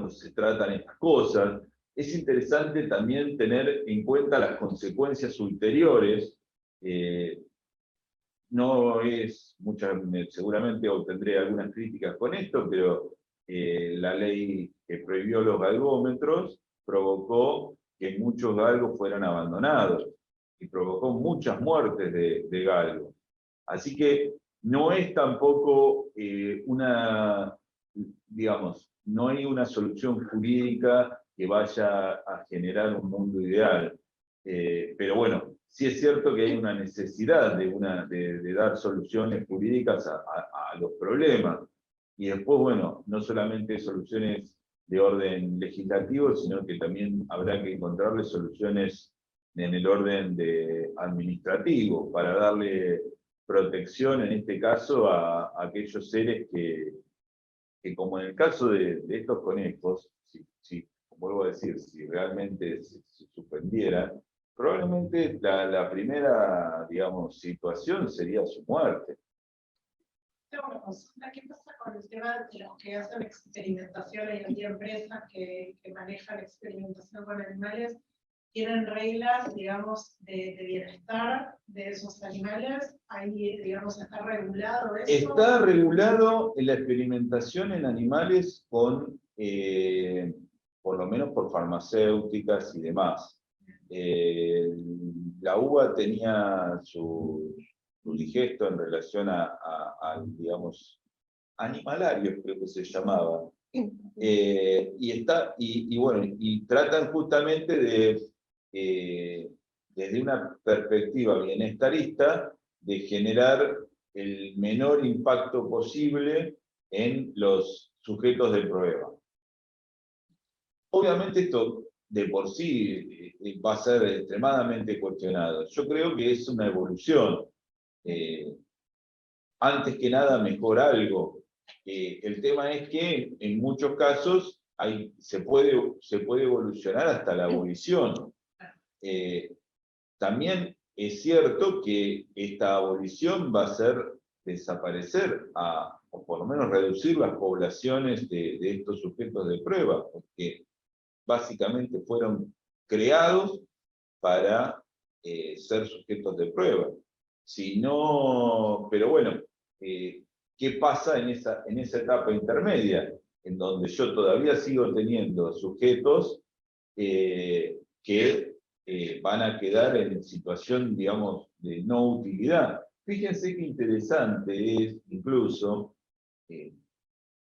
se tratan estas cosas. Es interesante también tener en cuenta las consecuencias ulteriores. No es seguramente obtendré algunas críticas con esto, pero la ley que prohibió los galgómetros provocó que muchos galgos fueran abandonados y provocó muchas muertes de galgos. Así que no es tampoco digamos, no hay una solución jurídica que vaya a generar un mundo ideal. Pero bueno, sí es cierto que hay una necesidad de dar soluciones jurídicas a los problemas. Y después, bueno, no solamente soluciones de orden legislativo, sino que también habrá que encontrarle soluciones en el orden administrativo para darle protección, en este caso, a aquellos seres que como en el caso de estos conejos, si, vuelvo a decir, si realmente se suspendiera, probablemente la primera, digamos, situación sería su muerte. Tengo una consulta. ¿Qué pasa con el tema de los que hacen experimentación? Hay empresas que manejan experimentación con animales tienen reglas, digamos, de bienestar de esos animales. Ahí, digamos, está regulado eso. Está regulado en la experimentación en animales con, por lo menos por farmacéuticas y demás. La uva tenía su digesto en relación digamos, animalarios, creo que se llamaba. Y tratan justamente desde una perspectiva bienestarista, de generar el menor impacto posible en los sujetos de prueba. Obviamente esto de por sí va a ser extremadamente cuestionado. Yo creo que es una evolución. Antes que nada, mejor algo. El tema es que en muchos casos se puede evolucionar hasta la abolición. También es cierto que esta abolición va a hacer desaparecer, o por lo menos reducir las poblaciones de estos sujetos de prueba, porque básicamente fueron creados para ser sujetos de prueba. Si no, pero bueno, ¿qué pasa en esa etapa intermedia? En donde yo todavía sigo teniendo sujetos que van a quedar en situación, digamos, de no utilidad. Fíjense qué interesante es, incluso, de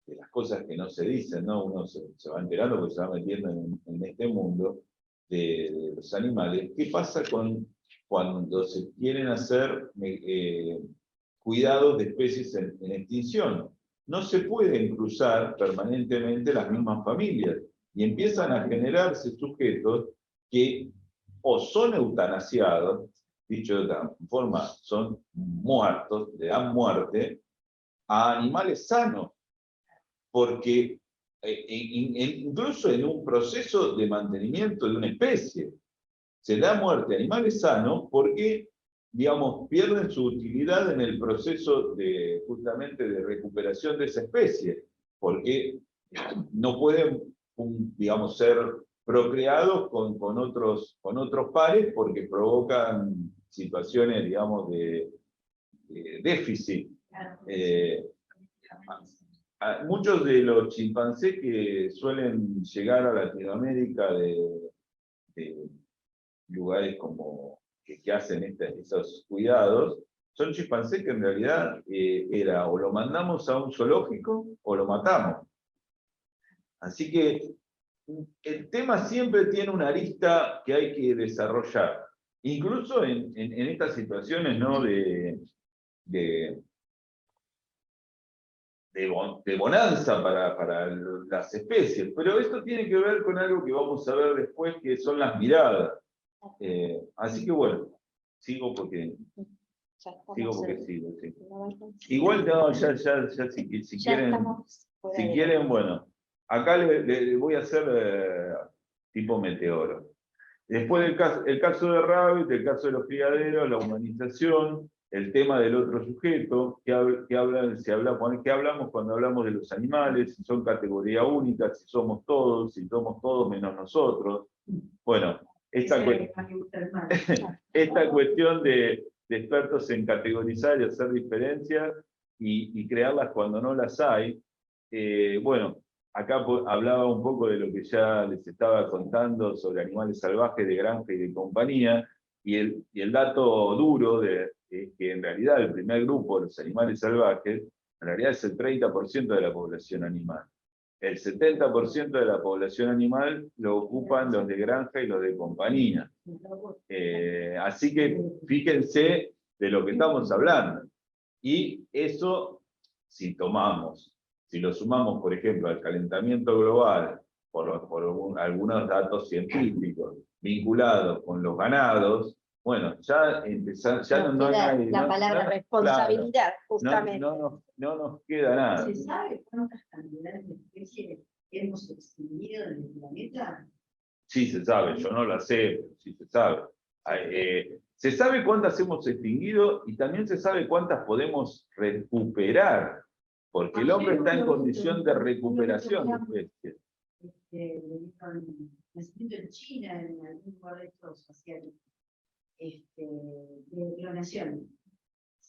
las cosas que no se dicen, ¿no? Uno se va enterando porque se va metiendo en este mundo de los animales. ¿Qué pasa cuando se quieren hacer cuidados de especies en extinción? No se pueden cruzar permanentemente las mismas familias y empiezan a generarse sujetos que o son eutanasiados, dicho de otra forma, son muertos, le dan muerte a animales sanos, porque incluso en un proceso de mantenimiento de una especie, se da muerte a animales sanos porque, digamos, pierden su utilidad en el proceso justamente de recuperación de esa especie, porque no pueden, digamos, ser procreados con otros pares porque provocan situaciones, digamos, de déficit. Muchos de los chimpancés que suelen llegar a Latinoamérica de lugares como que hacen esos cuidados, son chimpancés que en realidad era o lo mandamos a un zoológico o lo matamos. Así que el tema siempre tiene una arista que hay que desarrollar, incluso en estas situaciones, ¿no? de bonanza para las especies, pero esto tiene que ver con algo que vamos a ver después, que son las miradas. Así que bueno, sigo porque sigo, sí. Igual no, ya si quieren, bueno, acá le voy a hacer tipo meteoro. Después el caso de Rabbit, el caso de los criaderos, la humanización, el tema del otro sujeto, ¿qué hablamos cuando hablamos de los animales? Si son categoría única, si somos todos menos nosotros. Bueno, esta cuestión de expertos en categorizar y hacer diferencias y crearlas cuando no las hay. Bueno, acá hablaba un poco de lo que ya les estaba contando sobre animales salvajes de granja y de compañía, y el dato duro es que en realidad el primer grupo, los animales salvajes, en realidad es el 30% de la población animal. El 70% de la población animal lo ocupan los de granja y los de compañía. Así que fíjense de lo que estamos hablando. Y eso, si lo sumamos, por ejemplo, al calentamiento global, por algunos datos científicos vinculados con los ganados, bueno, ya no hay... La palabra responsabilidad, claro, justamente. No nos queda nada. ¿Se sabe cuántas cantidades de especies hemos extinguido en el planeta? Sí se sabe, yo no la sé, pero sí se sabe. Se sabe cuántas hemos extinguido y también se sabe cuántas podemos recuperar, porque el hombre está en condición de recuperación de especies. nacimiento en China, en algún lugar de estos asiáticos, de clonación.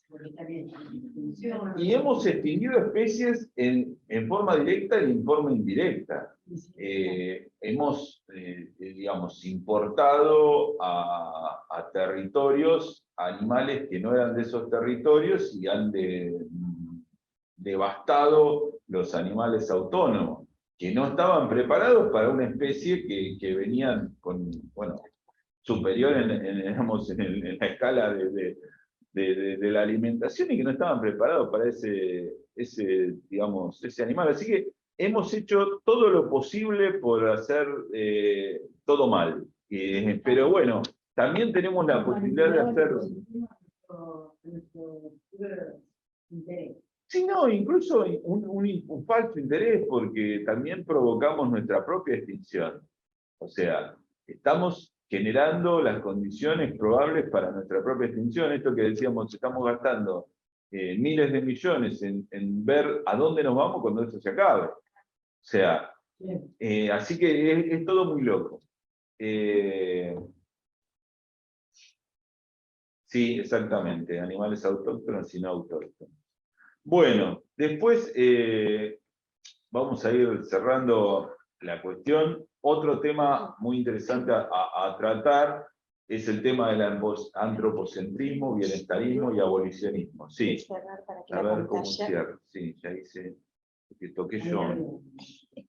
Porque también funciona. Y hemos extinguido especies en forma directa y en forma indirecta. Hemos, digamos, importado a territorios animales que no eran de esos territorios y han devastado los animales autónomos, que no estaban preparados para una especie que venían con, bueno, superior digamos, en la escala de la alimentación y que no estaban preparados para digamos, ese animal. Así que hemos hecho todo lo posible por hacer todo mal. Pero bueno, también tenemos la posibilidad de hacer... Sí, no, incluso un falso interés, porque también provocamos nuestra propia extinción. O sea, estamos generando las condiciones probables para nuestra propia extinción. Esto que decíamos, estamos gastando miles de millones en ver a dónde nos vamos cuando esto se acabe. O sea, así que es todo muy loco. Sí, exactamente, animales autóctonos y no autóctonos. Bueno, después vamos a ir cerrando la cuestión. Otro tema muy interesante a tratar es el tema del antropocentrismo, bienestarismo y abolicionismo. Sí, a ver cómo cierro. Sí, ya hice, que toqué yo.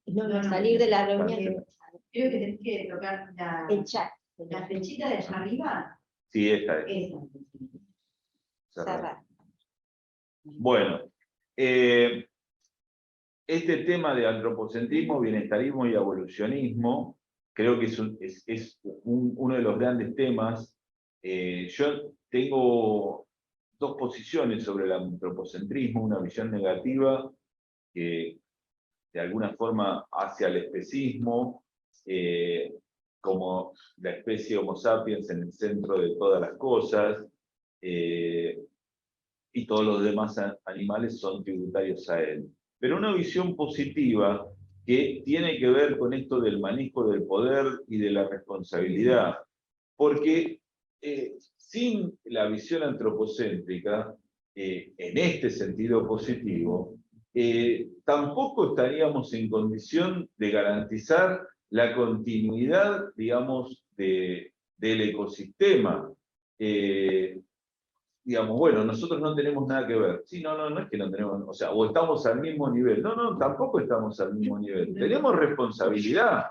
No, salir de la reunión. Creo que tenés que tocar El chat. la flechita de allá arriba. Sí, esta es. Esa. Cerrar. Bueno, este tema de antropocentrismo, bienestarismo y evolucionismo, creo que es uno de los grandes temas. Yo tengo dos posiciones sobre el antropocentrismo, una visión negativa que de alguna forma hace al especismo, como la especie Homo sapiens en el centro de todas las cosas, y todos los demás animales son tributarios a él. Pero una visión positiva que tiene que ver con esto del manejo del poder y de la responsabilidad. Porque sin la visión antropocéntrica, en este sentido positivo, tampoco estaríamos en condición de garantizar la continuidad, digamos, del ecosistema. Digamos, bueno, nosotros no tenemos nada que ver. Sí, no es que no tenemos, o sea, o estamos al mismo nivel. No, tampoco estamos al mismo nivel. Tenemos responsabilidad.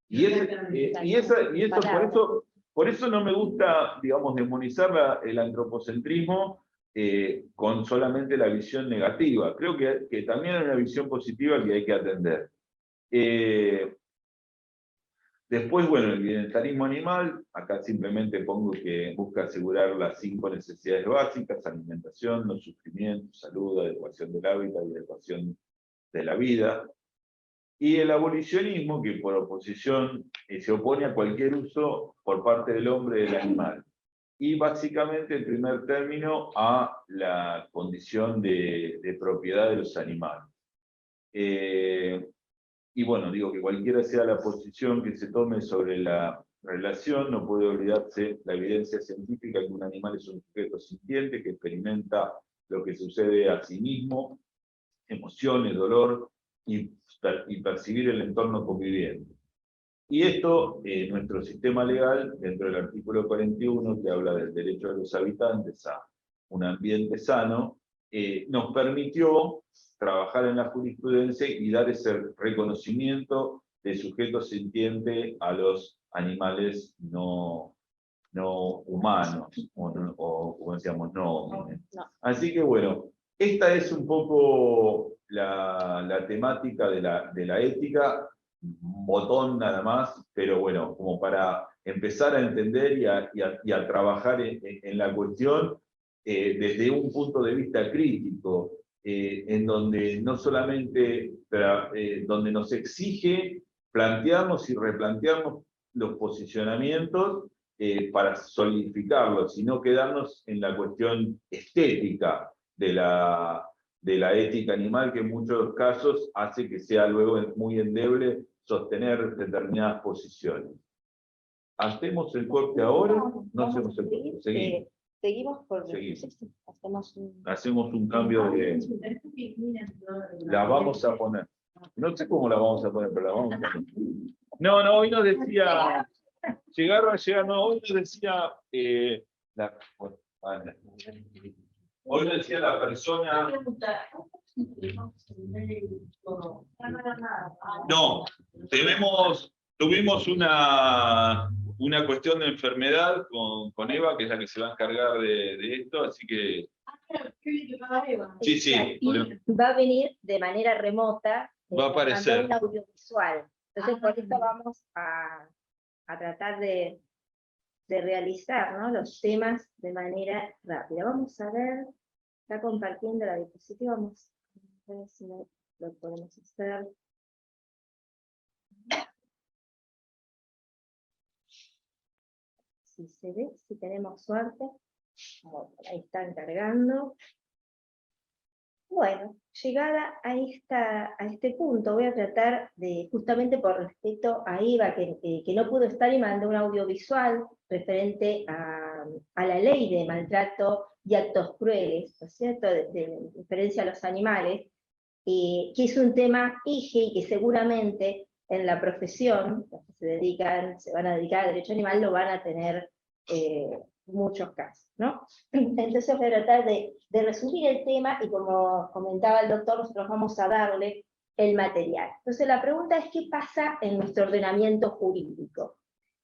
Y eso, por eso no me gusta, digamos, demonizar el antropocentrismo con solamente la visión negativa. Creo que también hay una visión positiva que hay que atender. Después, bueno, el bienestarismo animal, acá simplemente pongo que busca asegurar las 5 necesidades básicas: alimentación, no sufrimiento, salud, adecuación del hábitat y adecuación de la vida. Y el abolicionismo, que por oposición se opone a cualquier uso por parte del hombre del animal. Y básicamente, en primer término, a la condición de propiedad de los animales. Y bueno, digo que cualquiera sea la posición que se tome sobre la relación, no puede olvidarse la evidencia científica que un animal es un sujeto sintiente que experimenta lo que sucede a sí mismo, emociones, dolor y percibir el entorno conviviente. Y esto, nuestro sistema legal, dentro del artículo 41, que habla del derecho de los habitantes a un ambiente sano, nos permitió trabajar en la jurisprudencia y dar ese reconocimiento de sujeto sintiente a los animales no humanos, o como decíamos, no homines. Así que bueno, esta es un poco la temática de la ética, un botón nada más, pero bueno, como para empezar a entender y a trabajar en la cuestión desde un punto de vista crítico, en donde no solamente, donde nos exige plantearnos y replantearnos los posicionamientos para solidificarlos, y no quedarnos en la cuestión estética de la ética animal, que en muchos casos hace que sea luego muy endeble sostener determinadas posiciones. ¿Hacemos el corte ahora? No Vamos hacemos a el seguir, corte. Seguimos. seguimos por Seguimos. sí, sí, Hacemos un cambio de... La vamos a poner. No sé cómo la vamos a poner, pero la vamos a poner. No, hoy nos decía... hoy nos decía... hoy nos decía la persona... No, tuvimos una cuestión de enfermedad con Eva, que es la que se va a encargar de esto, así que... Sí. Y va a venir de manera remota, Va a aparecer. un audiovisual. Entonces, por eso vamos a tratar de realizar, ¿no?, los temas de manera rápida. Vamos a ver, está compartiendo la diapositiva, vamos a ver si lo podemos hacer. Si se ve, si tenemos suerte. Bueno, ahí están cargando. Bueno, llegada a este punto, voy a tratar de, justamente por respeto a Eva, que no pudo estar, y mandó un audiovisual referente a la ley de maltrato y actos crueles, ¿no es cierto?, de referencia a los animales, que es un tema eje y que seguramente en la profesión, los que se van a dedicar al derecho animal, lo van a tener muchos casos, ¿no? Entonces voy a tratar de resumir el tema, y como comentaba el doctor, nosotros vamos a darle el material. Entonces la pregunta es: ¿qué pasa en nuestro ordenamiento jurídico?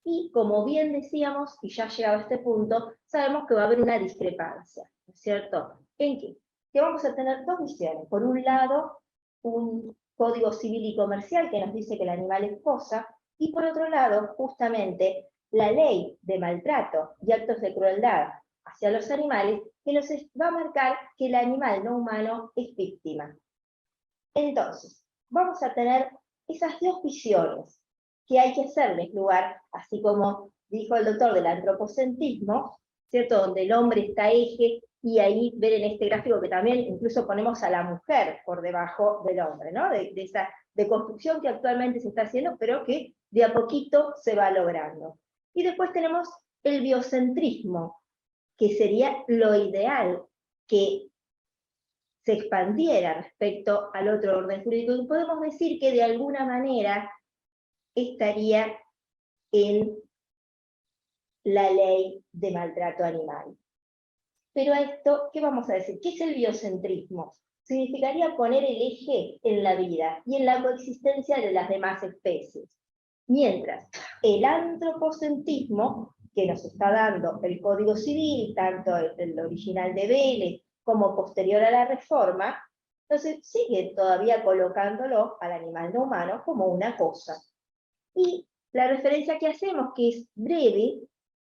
Y como bien decíamos, y ya llegado a este punto, sabemos que va a haber una discrepancia, ¿no es cierto? ¿En qué? Que vamos a tener dos visiones. Por un lado, un código civil y comercial que nos dice que el animal es cosa, y por otro lado, justamente, la ley de maltrato y actos de crueldad hacia los animales, que nos va a marcar que el animal no humano es víctima. Entonces, vamos a tener esas dos visiones que hay que hacerles lugar, así como dijo el doctor del antropocentrismo, ¿cierto?, donde el hombre está eje, y ahí ver en este gráfico que también incluso ponemos a la mujer por debajo del hombre, ¿no?, de esa construcción que actualmente se está haciendo, pero que de a poquito se va logrando. Y después tenemos el biocentrismo, que sería lo ideal, que se expandiera respecto al otro orden jurídico, y podemos decir que de alguna manera estaría en la ley de maltrato animal. Pero a esto, ¿qué vamos a decir? ¿Qué es el biocentrismo? Significaría poner el eje en la vida y en la coexistencia de las demás especies. Mientras el antropocentrismo, que nos está dando el Código Civil, tanto el original de Vélez como posterior a la reforma, entonces sigue todavía colocándolo al animal no humano como una cosa. Y la referencia que hacemos, que es breve,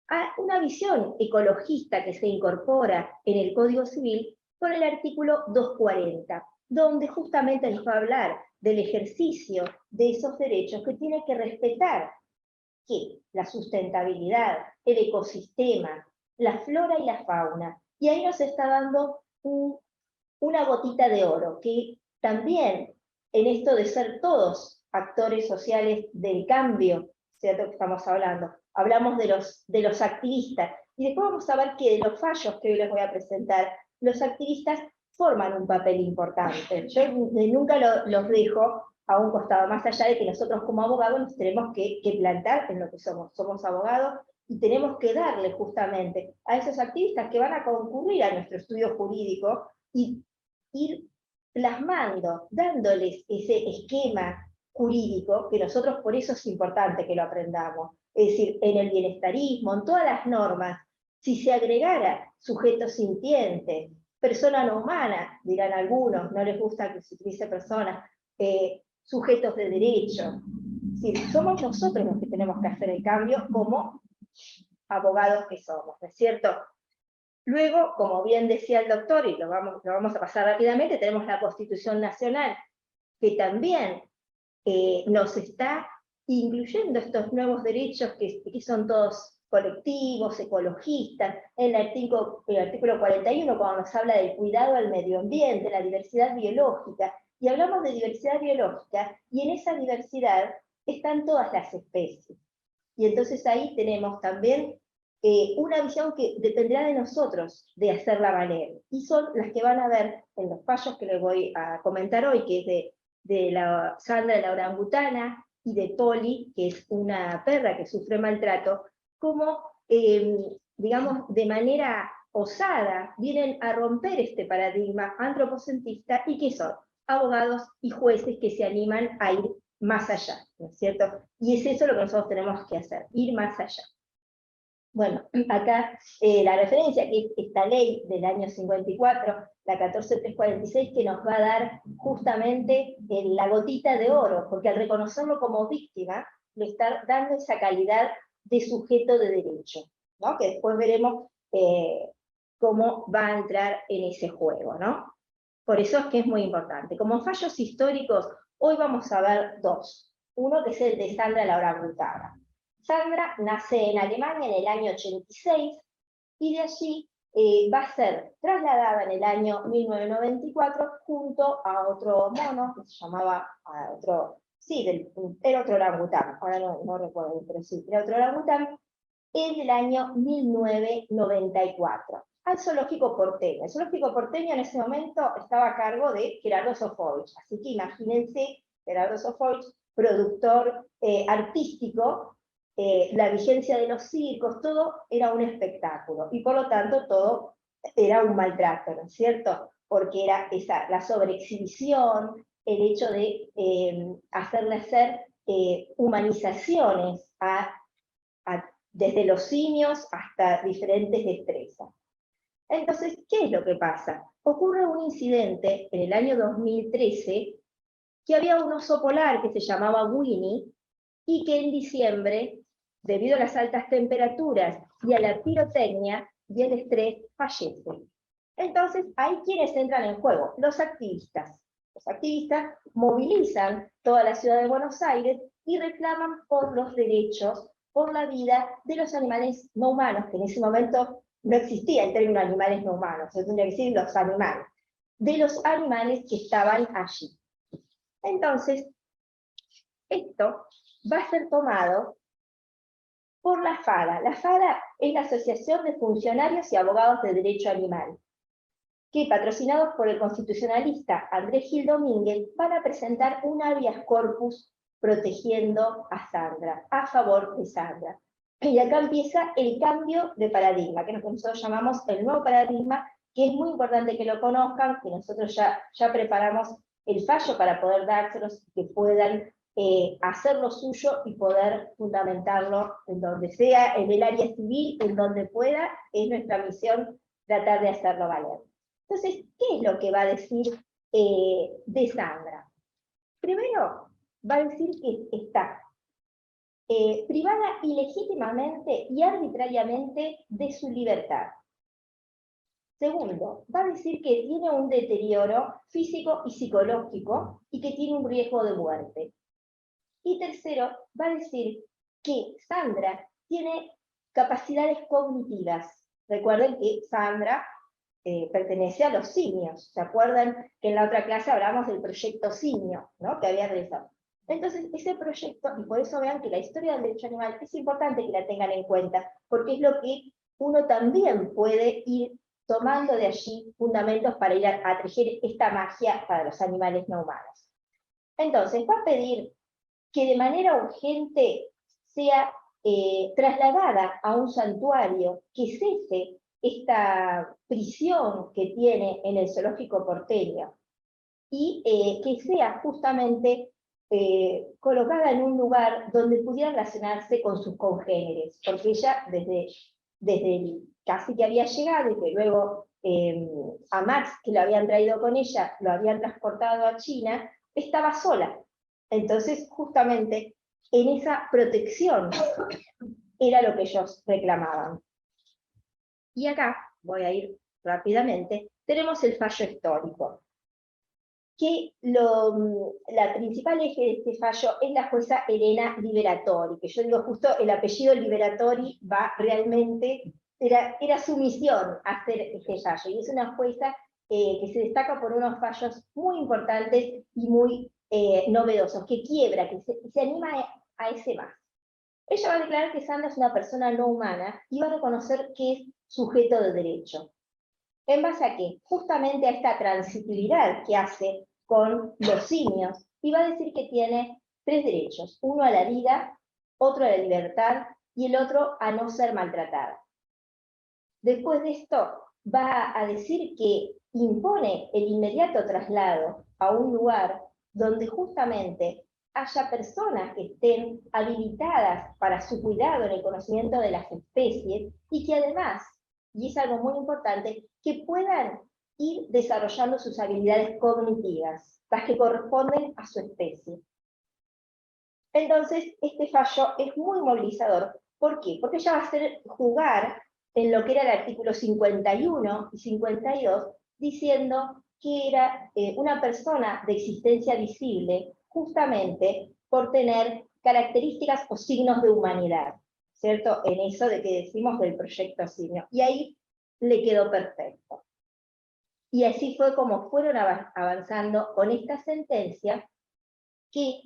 a una visión ecologista que se incorpora en el Código Civil con el artículo 240, donde justamente nos va a hablar del ejercicio de esos derechos que tiene que respetar ¿qué? La sustentabilidad, el ecosistema, la flora y la fauna. Y ahí nos está dando una gotita de oro, que también en esto de ser todos actores sociales del cambio, ¿cierto?, que estamos hablando, hablamos de los activistas, y después vamos a ver que de los fallos que hoy les voy a presentar, los activistas forman un papel importante. Yo nunca los dejo a un costado, más allá de que nosotros como abogados nos tenemos que plantar en lo que somos. Somos abogados y tenemos que darle justamente a esos activistas que van a concurrir a nuestro estudio jurídico y ir plasmando, dándoles ese esquema jurídico, que nosotros por eso es importante que lo aprendamos. Es decir, en el bienestarismo, en todas las normas, si se agregara sujeto sintiente, persona no humana, dirán algunos, no les gusta que se utilice persona, sujetos de derecho. Es decir, somos nosotros los que tenemos que hacer el cambio como abogados que somos, ¿no es cierto? Luego, como bien decía el doctor, y lo vamos a pasar rápidamente, tenemos la Constitución Nacional, que también nos está incluyendo estos nuevos derechos que son todos colectivos, ecologistas, en el artículo 41, cuando nos habla del cuidado al medio ambiente, la diversidad biológica, y hablamos de diversidad biológica, y en esa diversidad están todas las especies. Y entonces ahí tenemos también una visión que dependerá de nosotros de hacerla valer. Y son las que van a ver en los fallos que les voy a comentar hoy, que es de la Sandra, la orangutana, y de Polly, que es una perra que sufre maltrato, como, digamos, de manera osada vienen a romper este paradigma antropocentrista y que son abogados y jueces que se animan a ir más allá, ¿no es cierto? Y es eso lo que nosotros tenemos que hacer, ir más allá. Bueno, acá la referencia, que es esta ley del año 54, la 14346, que nos va a dar justamente la gotita de oro, porque al reconocerlo como víctima, le está dando esa calidad de sujeto de derecho, ¿no? Que después veremos cómo va a entrar en ese juego, ¿no? Por eso es que es muy importante. Como fallos históricos, hoy vamos a ver dos. Uno que es el de Sandra la orangutana. Sandra nace en Alemania en el año 86 y de allí va a ser trasladada en el año 1994 junto a otro mono que se llamaba, era otro orangután, ahora no recuerdo, pero sí, era otro orangután, en el año 1994, al zoológico porteño. El zoológico porteño en ese momento estaba a cargo de Gerardo Sofovich, así que imagínense, Gerardo Sofovich, productor artístico, la vigencia de los circos, todo era un espectáculo, y por lo tanto todo era un maltrato, ¿no es cierto? Porque era la sobreexhibición, el hecho de hacerle hacer humanizaciones desde los simios hasta diferentes destrezas. Entonces, ¿qué es lo que pasa? Ocurre un incidente en el año 2013, que había un oso polar que se llamaba Winnie, y que en diciembre, debido a las altas temperaturas y a la pirotecnia y el estrés, fallece. Entonces, ahí quienes entran en juego, los activistas. Los activistas movilizan toda la ciudad de Buenos Aires y reclaman por los derechos, por la vida de los animales no humanos, que en ese momento no existía el término animales no humanos, se tendría que decir los animales, de los animales que estaban allí. Entonces, esto va a ser tomado por la FADA. La FADA es la Asociación de Funcionarios y Abogados de Derecho Animal, que, patrocinados por el constitucionalista Andrés Gil Domínguez, van a presentar un habeas corpus protegiendo a Sandra, a favor de Sandra. Y acá empieza el cambio de paradigma, que nosotros llamamos el nuevo paradigma, que es muy importante que lo conozcan, que nosotros ya preparamos el fallo para poder dárselos, que puedan hacer lo suyo y poder fundamentarlo en donde sea, en el área civil, en donde pueda, es nuestra misión tratar de hacerlo valer. Entonces, ¿qué es lo que va a decir de Sandra? Primero, va a decir que está privada ilegítimamente y arbitrariamente de su libertad. Segundo, va a decir que tiene un deterioro físico y psicológico y que tiene un riesgo de muerte. Y tercero, va a decir que Sandra tiene capacidades cognitivas. Recuerden que Sandra pertenece a los simios. ¿Se acuerdan que en la otra clase hablamos del proyecto simio, ¿no?, que había realizado? Entonces, ese proyecto, y por eso vean que la historia del derecho animal es importante que la tengan en cuenta, porque es lo que uno también puede ir tomando de allí fundamentos para ir a tejer esta magia para los animales no humanos. Entonces, va a pedir que de manera urgente sea trasladada a un santuario, que cese esta prisión que tiene en el zoológico porteño, y que sea justamente colocada en un lugar donde pudiera relacionarse con sus congéneres, porque ella desde casi que había llegado, y que luego a Max, que lo habían traído con ella, lo habían transportado a China, estaba sola. Entonces, justamente, en esa protección era lo que ellos reclamaban. Y acá, voy a ir rápidamente, tenemos el fallo histórico, que la principal eje de este fallo es la jueza Elena Liberatori, que yo digo justo el apellido Liberatori va realmente, era su misión hacer este fallo, y es una jueza que se destaca por unos fallos muy importantes y muy novedosos, que quiebra, que se anima a ese más. Ella va a declarar que Sandra es una persona no humana y va a reconocer que es sujeto de derecho. ¿En base a qué? Justamente a esta transitividad que hace con los simios, y va a decir que tiene 3 derechos, uno a la vida, otro a la libertad y el otro a no ser maltratada. Después de esto, va a decir que impone el inmediato traslado a un lugar donde justamente haya personas que estén habilitadas para su cuidado en el conocimiento de las especies y que además, y es algo muy importante, que puedan ir desarrollando sus habilidades cognitivas, las que corresponden a su especie. Entonces, este fallo es muy movilizador. ¿Por qué? Porque ella va a hacer jugar en lo que era el artículo 51 y 52, diciendo que era una persona de existencia visible justamente por tener características o signos de humanidad, ¿cierto? En eso de que decimos del proyecto simio. Y ahí le quedó perfecto. Y así fue como fueron avanzando con esta sentencia que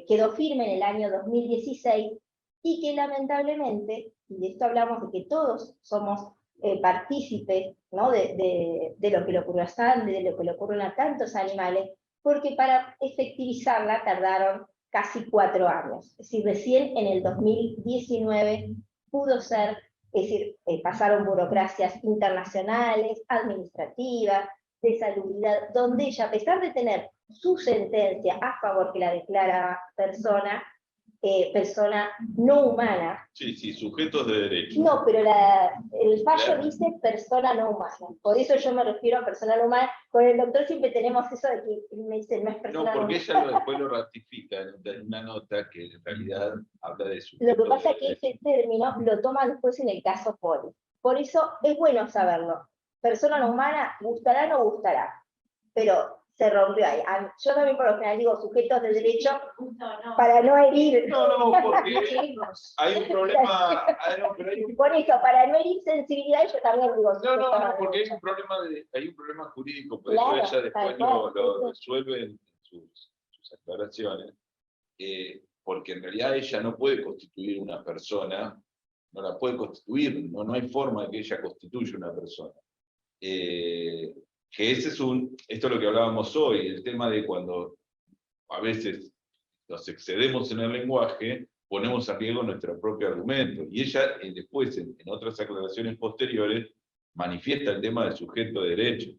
quedó firme en el año 2016 y que lamentablemente, y de esto hablamos de que todos somos partícipes, ¿no? de lo que le ocurrió a Sandy, de lo que le ocurrió a tantos animales, porque para efectivizarla tardaron casi 4 años. Es decir, recién en el 2019 pudo ser, es decir, pasaron burocracias internacionales, administrativas, de salubridad, donde ella, a pesar de tener su sentencia a favor que la declara persona no humana. Sí, sujetos de derecho. No, pero el fallo dice persona no humana. Por eso yo me refiero a persona no humana. Con el doctor siempre tenemos eso de que me dice no es persona no humana. No, porque ella después lo ratifica en una nota que en realidad habla de sujetos. Lo que pasa es que ese término lo toman después en el caso Poli. Por eso es bueno saberlo. Persona no humana, gustará o no gustará. Pero se rompió ahí. Yo también por lo general digo sujetos de derecho para no herir. No, porque hay un problema. Por eso, para no herir sensibilidad, yo también digo sujetos. No, porque hay un problema jurídico, por claro, eso ella después lo resuelve en sus aclaraciones. Porque en realidad ella no puede constituir una persona, no la puede constituir, no hay forma de que ella constituya una persona. Que esto es lo que hablábamos hoy, el tema de cuando a veces nos excedemos en el lenguaje, ponemos a riesgo nuestro propio argumento. Y ella después, en otras aclaraciones posteriores, manifiesta el tema del sujeto de derecho.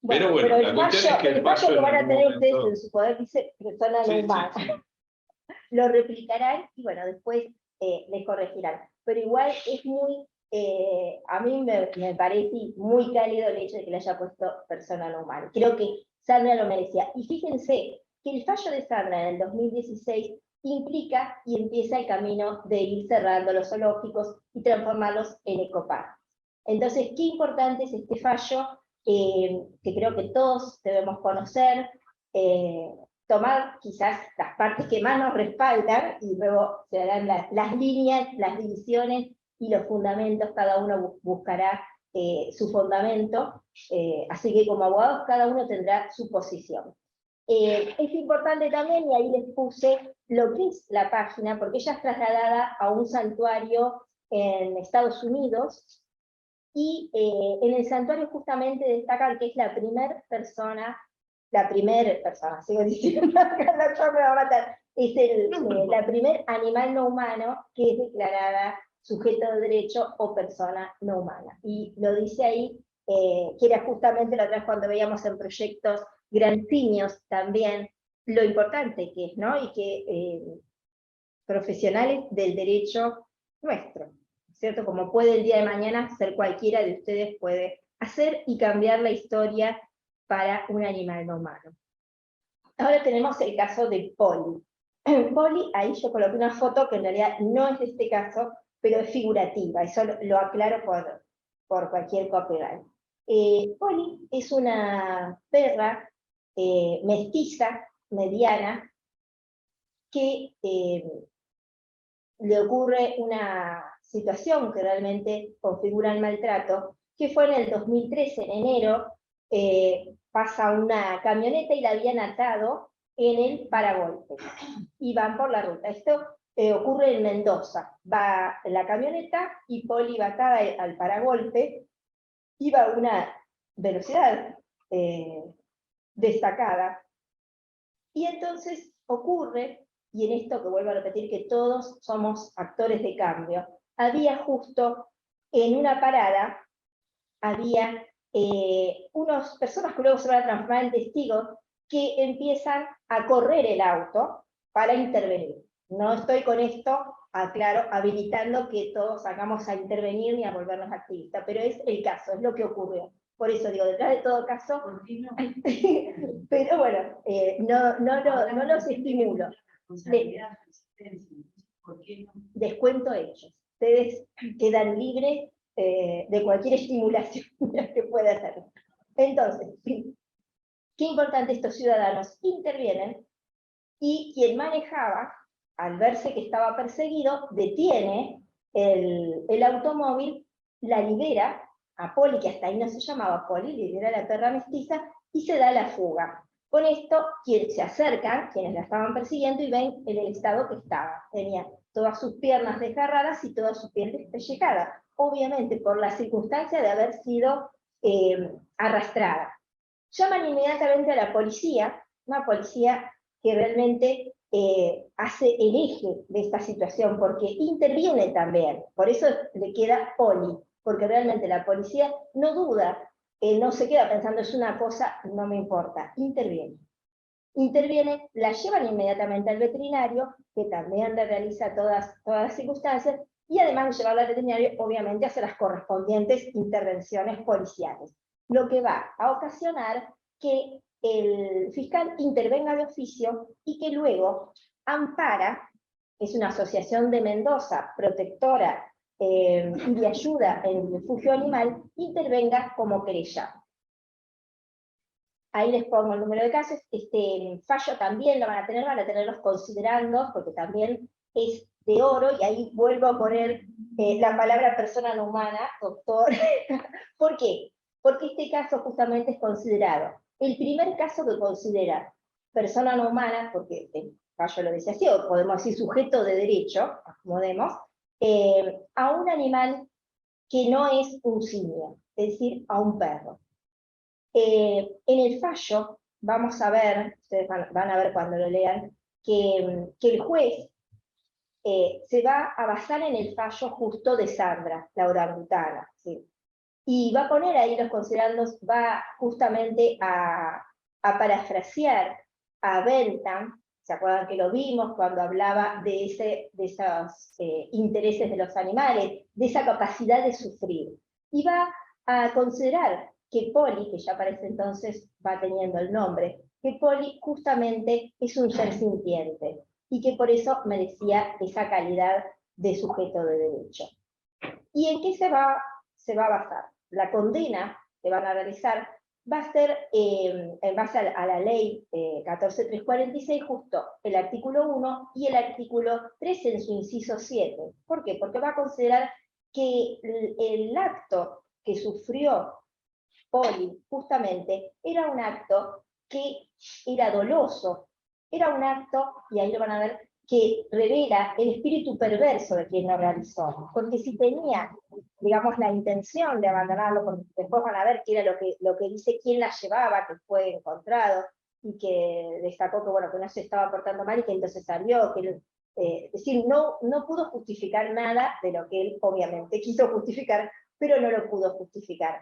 Pero bueno, la cuestión es que el fallo que van a tener ustedes en su poder dice persona no humana. Sí. Lo replicarán y bueno, después les corregirán. Pero igual es muy... a mí me parece muy cálido el hecho de que le haya puesto persona no humana. Creo que Sandra lo merecía. Y fíjense que el fallo de Sandra en el 2016 implica y empieza el camino de ir cerrando los zoológicos y transformarlos en ecoparques. Entonces, qué importante es este fallo, que creo que todos debemos conocer, tomar quizás las partes que más nos respaldan y luego se darán las líneas, las divisiones y los fundamentos, cada uno buscará su fundamento, así que como abogados cada uno tendrá su posición. Es importante también, y ahí les puse lo que es la página, porque ella es trasladada a un santuario en Estados Unidos, y en el santuario justamente destacan que es la primera persona, sigo diciendo, el doctor me va a matar, es la primer animal no humano que es declarada sujeto de derecho o persona no humana. Y lo dice ahí, que era justamente la otra vez cuando veíamos en proyectos Gran Simios también, lo importante que es, ¿no? Y que profesionales del derecho nuestro, ¿cierto? Como puede el día de mañana ser cualquiera de ustedes puede hacer y cambiar la historia para un animal no humano. Ahora tenemos el caso de Poli. Poli, ahí yo coloqué una foto que en realidad no es de este caso, pero es figurativa, eso lo aclaro por cualquier copyright. Poli es una perra mestiza, mediana, que le ocurre una situación que realmente configura el maltrato, que fue en el 2013, en enero, pasa una camioneta y la habían atado en el paragolpe y van por la ruta. Esto ocurre en Mendoza. Va la camioneta y Poli va atada al paragolpe, iba a una velocidad destacada. Y entonces ocurre, y en esto que vuelvo a repetir que todos somos actores de cambio, había justo en una parada, había unas personas que luego se van a transformar en testigos que empiezan a correr el auto para intervenir. No estoy con esto, aclaro, habilitando que todos hagamos a intervenir ni a volvernos activistas, pero es el caso, es lo que ocurrió. Por eso digo, detrás de todo caso, pero bueno, no los estimulo. Descuento hechos. Ustedes quedan libres de cualquier estimulación que pueda hacer. Entonces, qué importante, estos ciudadanos intervienen y quien manejaba, al verse que estaba perseguido, detiene el automóvil, la libera a Poli, que hasta ahí no se llamaba Poli, libera a la perra mestiza y se da la fuga. Con esto, quienes se acercan, quienes la estaban persiguiendo y ven en el estado que estaba. Tenía todas sus piernas desgarradas y toda su piel despellejada, obviamente por la circunstancia de haber sido arrastrada. Llaman inmediatamente a la policía, una policía que realmente hace el eje de esta situación, porque interviene también, por eso le queda Poli, porque realmente la policía no duda, no se queda pensando es una cosa, no me importa, interviene. Interviene, la llevan inmediatamente al veterinario, que también le realiza todas las circunstancias, y además de llevarla al veterinario, obviamente hace las correspondientes intervenciones policiales, lo que va a ocasionar que el fiscal intervenga de oficio y que luego Ampara, es una asociación de Mendoza, protectora y de ayuda en el refugio animal, intervenga como querellante. Ahí les pongo el número de casos. Este fallo también lo van a tener los considerandos, porque también es de oro, y ahí vuelvo a poner la palabra persona no humana, doctor. ¿Por qué? Porque este caso justamente es considerado el primer caso que considera persona no humana, porque el fallo lo dice así, o podemos decir sujeto de derecho, acomodemos, a un animal que no es un simio, es decir, a un perro. En el fallo, vamos a ver, ustedes van a ver cuando lo lean, que el juez se va a basar en el fallo justo de Sandra, la orangutana, ¿sí? Y va a poner ahí los considerandos, va justamente a parafrasear a Bentham, ¿se acuerdan que lo vimos cuando hablaba de esos intereses de los animales, de esa capacidad de sufrir? Y va a considerar que Poli, que ya para ese entonces va teniendo el nombre, que Poli justamente es un ser sintiente, y que por eso merecía esa calidad de sujeto de derecho. ¿Y en qué se va a basar? La condena que van a realizar va a ser, en base a la ley 14346, justo el artículo 1 y el artículo 3 en su inciso 7. ¿Por qué? Porque va a considerar que el acto que sufrió Poli, justamente, era un acto que era doloso, era un acto, y ahí lo van a ver, que revela el espíritu perverso de quien lo realizó. Porque si tenía, digamos, la intención de abandonarlo, porque después van a ver qué era lo que dice quién la llevaba, que fue encontrado, y que destacó que, bueno, que no se estaba portando mal y que entonces salió, que es decir, no pudo justificar nada de lo que él obviamente quiso justificar, pero no lo pudo justificar.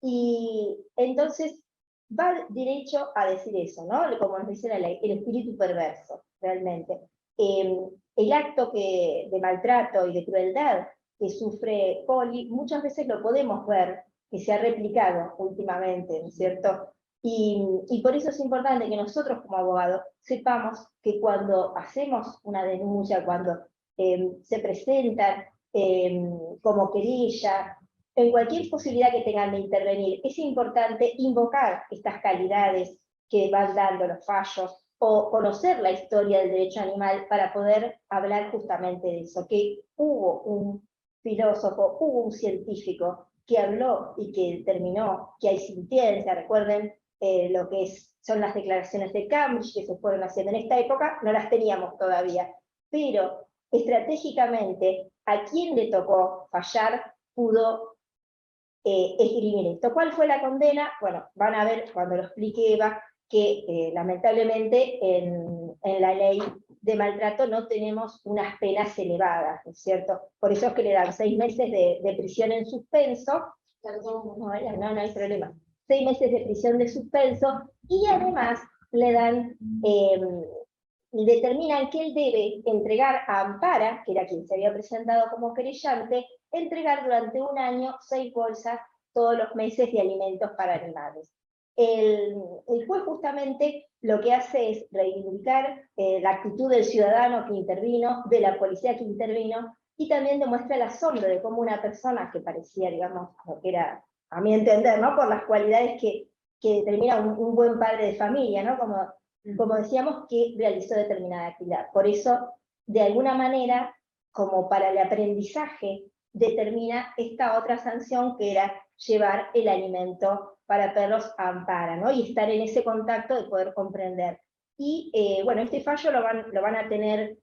Y entonces va derecho a decir eso, ¿no? Como nos dice la ley, el espíritu perverso, realmente. El acto de maltrato y de crueldad que sufre Poli, muchas veces lo podemos ver, que se ha replicado últimamente, ¿no es cierto? Y por eso es importante que nosotros como abogados sepamos que cuando hacemos una denuncia, cuando se presentan como querella, en cualquier posibilidad que tengan de intervenir, es importante invocar estas calidades que van dando los fallos, o conocer la historia del derecho animal para poder hablar justamente de eso, que hubo un filósofo, hubo un científico que habló y que determinó que hay sintiencia. Recuerden lo que son las declaraciones de Cambridge, que se fueron haciendo en esta época, no las teníamos todavía. Pero estratégicamente, a quien le tocó fallar, pudo esgrimir esto. ¿Cuál fue la condena? Bueno, van a ver cuando lo explique Eva, que lamentablemente en la ley de maltrato no tenemos unas penas elevadas, ¿no es cierto? Por eso es que le dan 6 meses de prisión en suspenso. Perdón, no hay problema. 6 meses de prisión de suspenso, y además le dan, determinan que él debe entregar a Ampara, que era quien se había presentado como querellante, entregar durante 1 año 6 bolsas todos los meses de alimentos para animales. El juez justamente lo que hace es reivindicar la actitud del ciudadano que intervino, de la policía que intervino, y también demuestra el asombro de cómo una persona que parecía, digamos, lo que era, a mi entender, ¿no? Por las cualidades que determina un buen padre de familia, ¿no? Como decíamos, que realizó determinada actividad. Por eso, de alguna manera, como para el aprendizaje, determina esta otra sanción, que era llevar el alimento para perros a Ampara, ¿no? Y estar en ese contacto de poder comprender. Y bueno, este fallo lo van a tener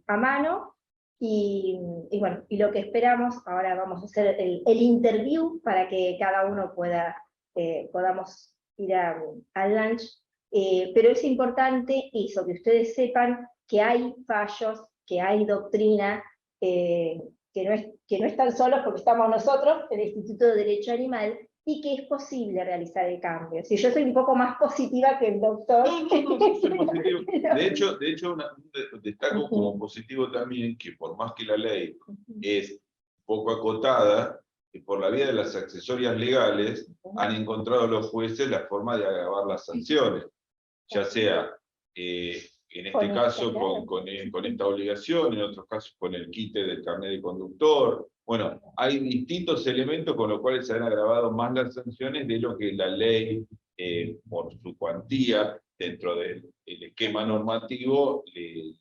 a mano, y bueno, y lo que esperamos, ahora vamos a hacer el interview para que cada uno podamos ir al lunch, pero es importante eso, que ustedes sepan que hay fallos, que hay doctrina, que no están solos porque estamos nosotros, el Instituto de Derecho Animal, y que es posible realizar el cambio. Si yo soy un poco más positiva que el doctor. Soy positivo. De hecho destaco como positivo también que por más que la ley es poco acotada, por la vía de las accesorias legales han encontrado los jueces la forma de agravar las sanciones, ya sea en este caso con esta obligación, en otros casos con el quite del carnet de conductor. Bueno, hay distintos elementos con los cuales se han agravado más las sanciones de lo que la ley, por su cuantía, dentro del esquema normativo, le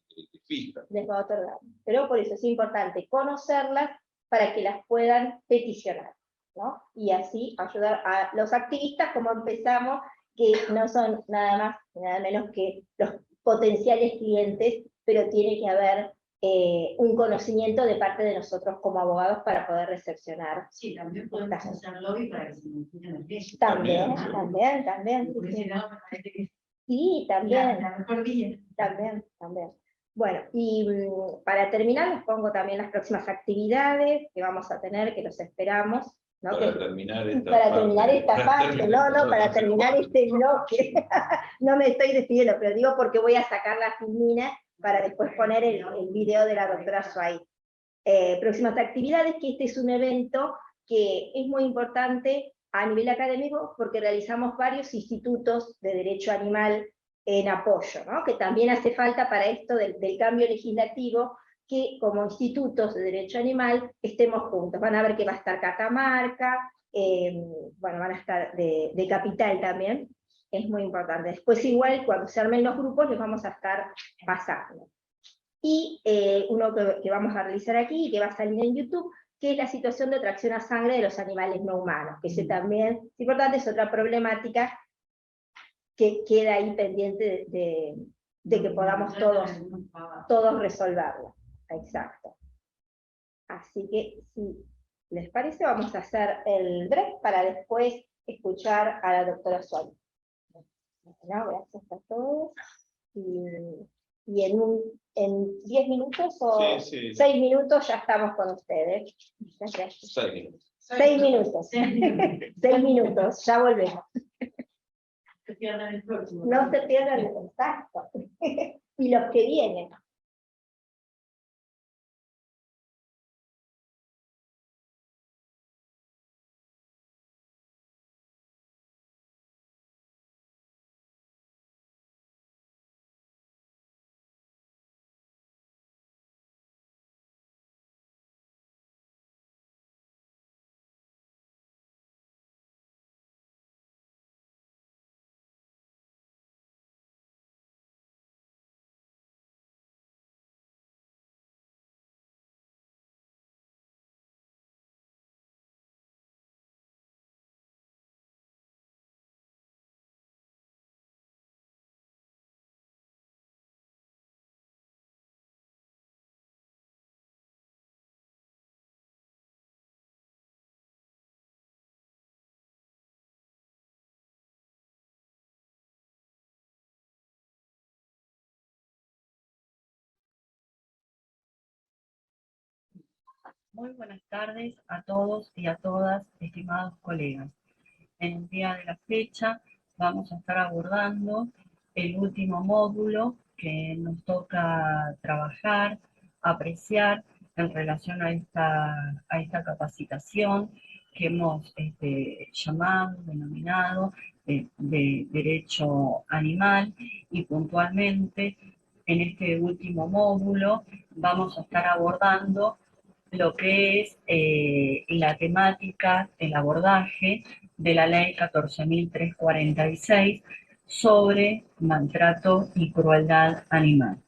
fija. Les va a otorgar. Pero por eso es importante conocerlas para que las puedan peticionar, ¿no? Y así ayudar a los activistas, como empezamos, que no son nada más, nada menos que los potenciales clientes, pero tiene que haber un conocimiento de parte de nosotros como abogados para poder recepcionar. Sí, también podemos hacer lobby para que se modifiquen las leyes. También. Por ese lado me parece que Sí, también. la mejor vía. También. Bueno, y para terminar les pongo también las próximas actividades que vamos a tener, que los esperamos, ¿no? Para terminar esta parte, para terminar este bloque. No me estoy despidiendo, pero digo porque voy a sacar la filmina para después poner el video de la doctora Suárez. Próximas actividades, que este es un evento que es muy importante a nivel académico, porque realizamos varios institutos de derecho animal en apoyo, ¿no? Que también hace falta para esto del cambio legislativo, que como institutos de derecho animal estemos juntos. Van a ver que va a estar Catamarca, bueno, van a estar de Capital también, es muy importante. Después igual, cuando se armen los grupos, les vamos a estar pasando. Y uno que vamos a realizar aquí, y que va a salir en YouTube, que es la situación de tracción a sangre de los animales no humanos, que ese también es importante, es otra problemática que queda ahí pendiente de que podamos todos resolverla. Exacto. Así que, si les parece, vamos a hacer el break para después escuchar a la doctora Suárez. Bueno, gracias a todos. Y en 10 minutos o 6 minutos ya estamos con ustedes. Gracias. 6 minutos. 6 minutos. 6 minutos, ya volvemos. Se pierdan el próximo. No se pierdan el contacto. Y los que vienen. Muy buenas tardes a todos y a todas, estimados colegas. En el día de la fecha vamos a estar abordando el último módulo que nos toca trabajar, apreciar en relación a esta capacitación que hemos llamado, denominado de derecho animal, y puntualmente en este último módulo vamos a estar abordando lo que es la temática, el abordaje de la ley 14.346 sobre maltrato y crueldad animal.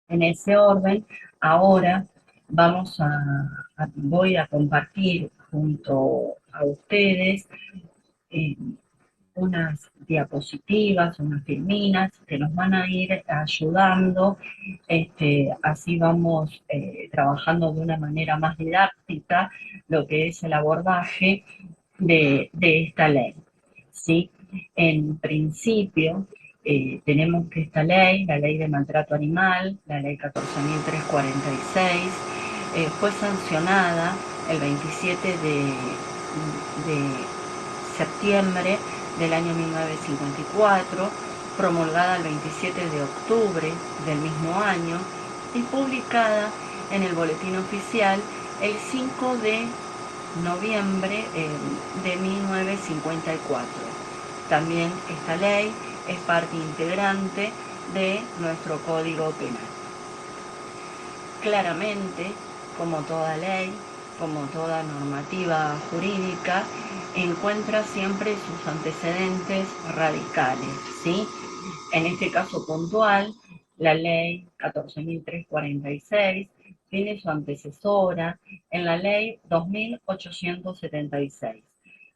En ese orden, ahora voy a compartir junto a ustedes unas diapositivas, unas filminas que nos van a ir ayudando, así vamos trabajando de una manera más didáctica lo que es el abordaje de esta ley, ¿sí? En principio, tenemos que esta ley, la ley de maltrato animal, la ley 14.346, fue sancionada el 27 de septiembre del año 1954, promulgada el 27 de octubre del mismo año y publicada en el Boletín Oficial el 5 de noviembre de 1954. También esta ley es parte integrante de nuestro Código Penal. Claramente, como toda ley, como toda normativa jurídica, encuentra siempre sus antecedentes radicales, ¿sí? En este caso puntual, la ley 14.346 tiene su antecesora en la ley 2.876,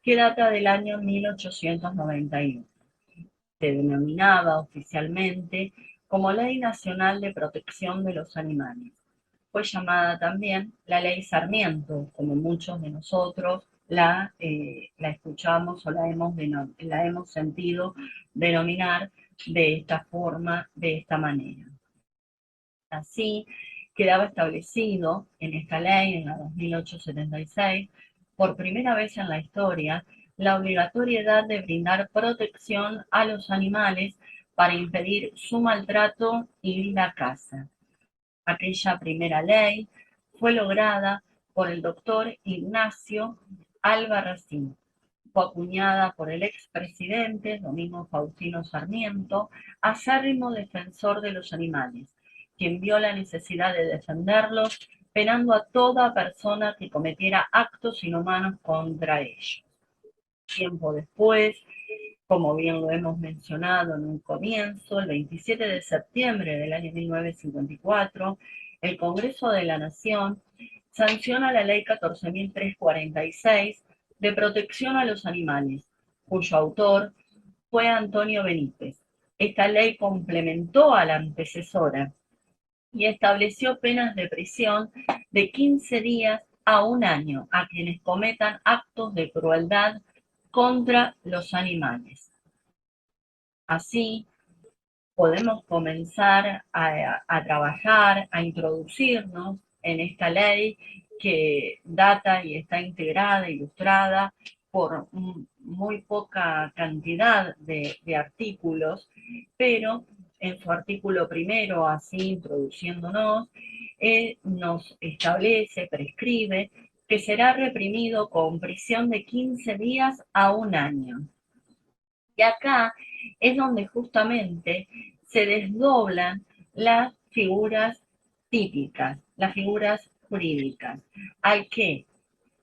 que data del año 1891. Se denominaba oficialmente como Ley Nacional de Protección de los Animales. Fue llamada también la Ley Sarmiento, como muchos de nosotros la escuchamos o la hemos sentido denominar de esta forma, de esta manera. Así, quedaba establecido en esta ley, en la 2876, por primera vez en la historia, la obligatoriedad de brindar protección a los animales para impedir su maltrato y la caza. Aquella primera ley fue lograda por el doctor Ignacio Albarracín. Fue acuñada por el expresidente Domingo Faustino Sarmiento, acérrimo defensor de los animales, quien vio la necesidad de defenderlos, penando a toda persona que cometiera actos inhumanos contra ellos. Tiempo después, como bien lo hemos mencionado en un comienzo, el 27 de septiembre del año 1954, el Congreso de la Nación sanciona la Ley 14.346 de protección a los animales, cuyo autor fue Antonio Benítez. Esta ley complementó a la antecesora y estableció penas de prisión de 15 días a 1 año a quienes cometan actos de crueldad contra los animales. Así, podemos comenzar a trabajar, a introducirnos en esta ley que data y está integrada, ilustrada por muy poca cantidad de artículos, pero en su artículo primero, así introduciéndonos, nos establece, prescribe, que será reprimido con prisión de 15 días a 1 año. Y acá es donde justamente se desdoblan las figuras típicas, las figuras jurídicas, al que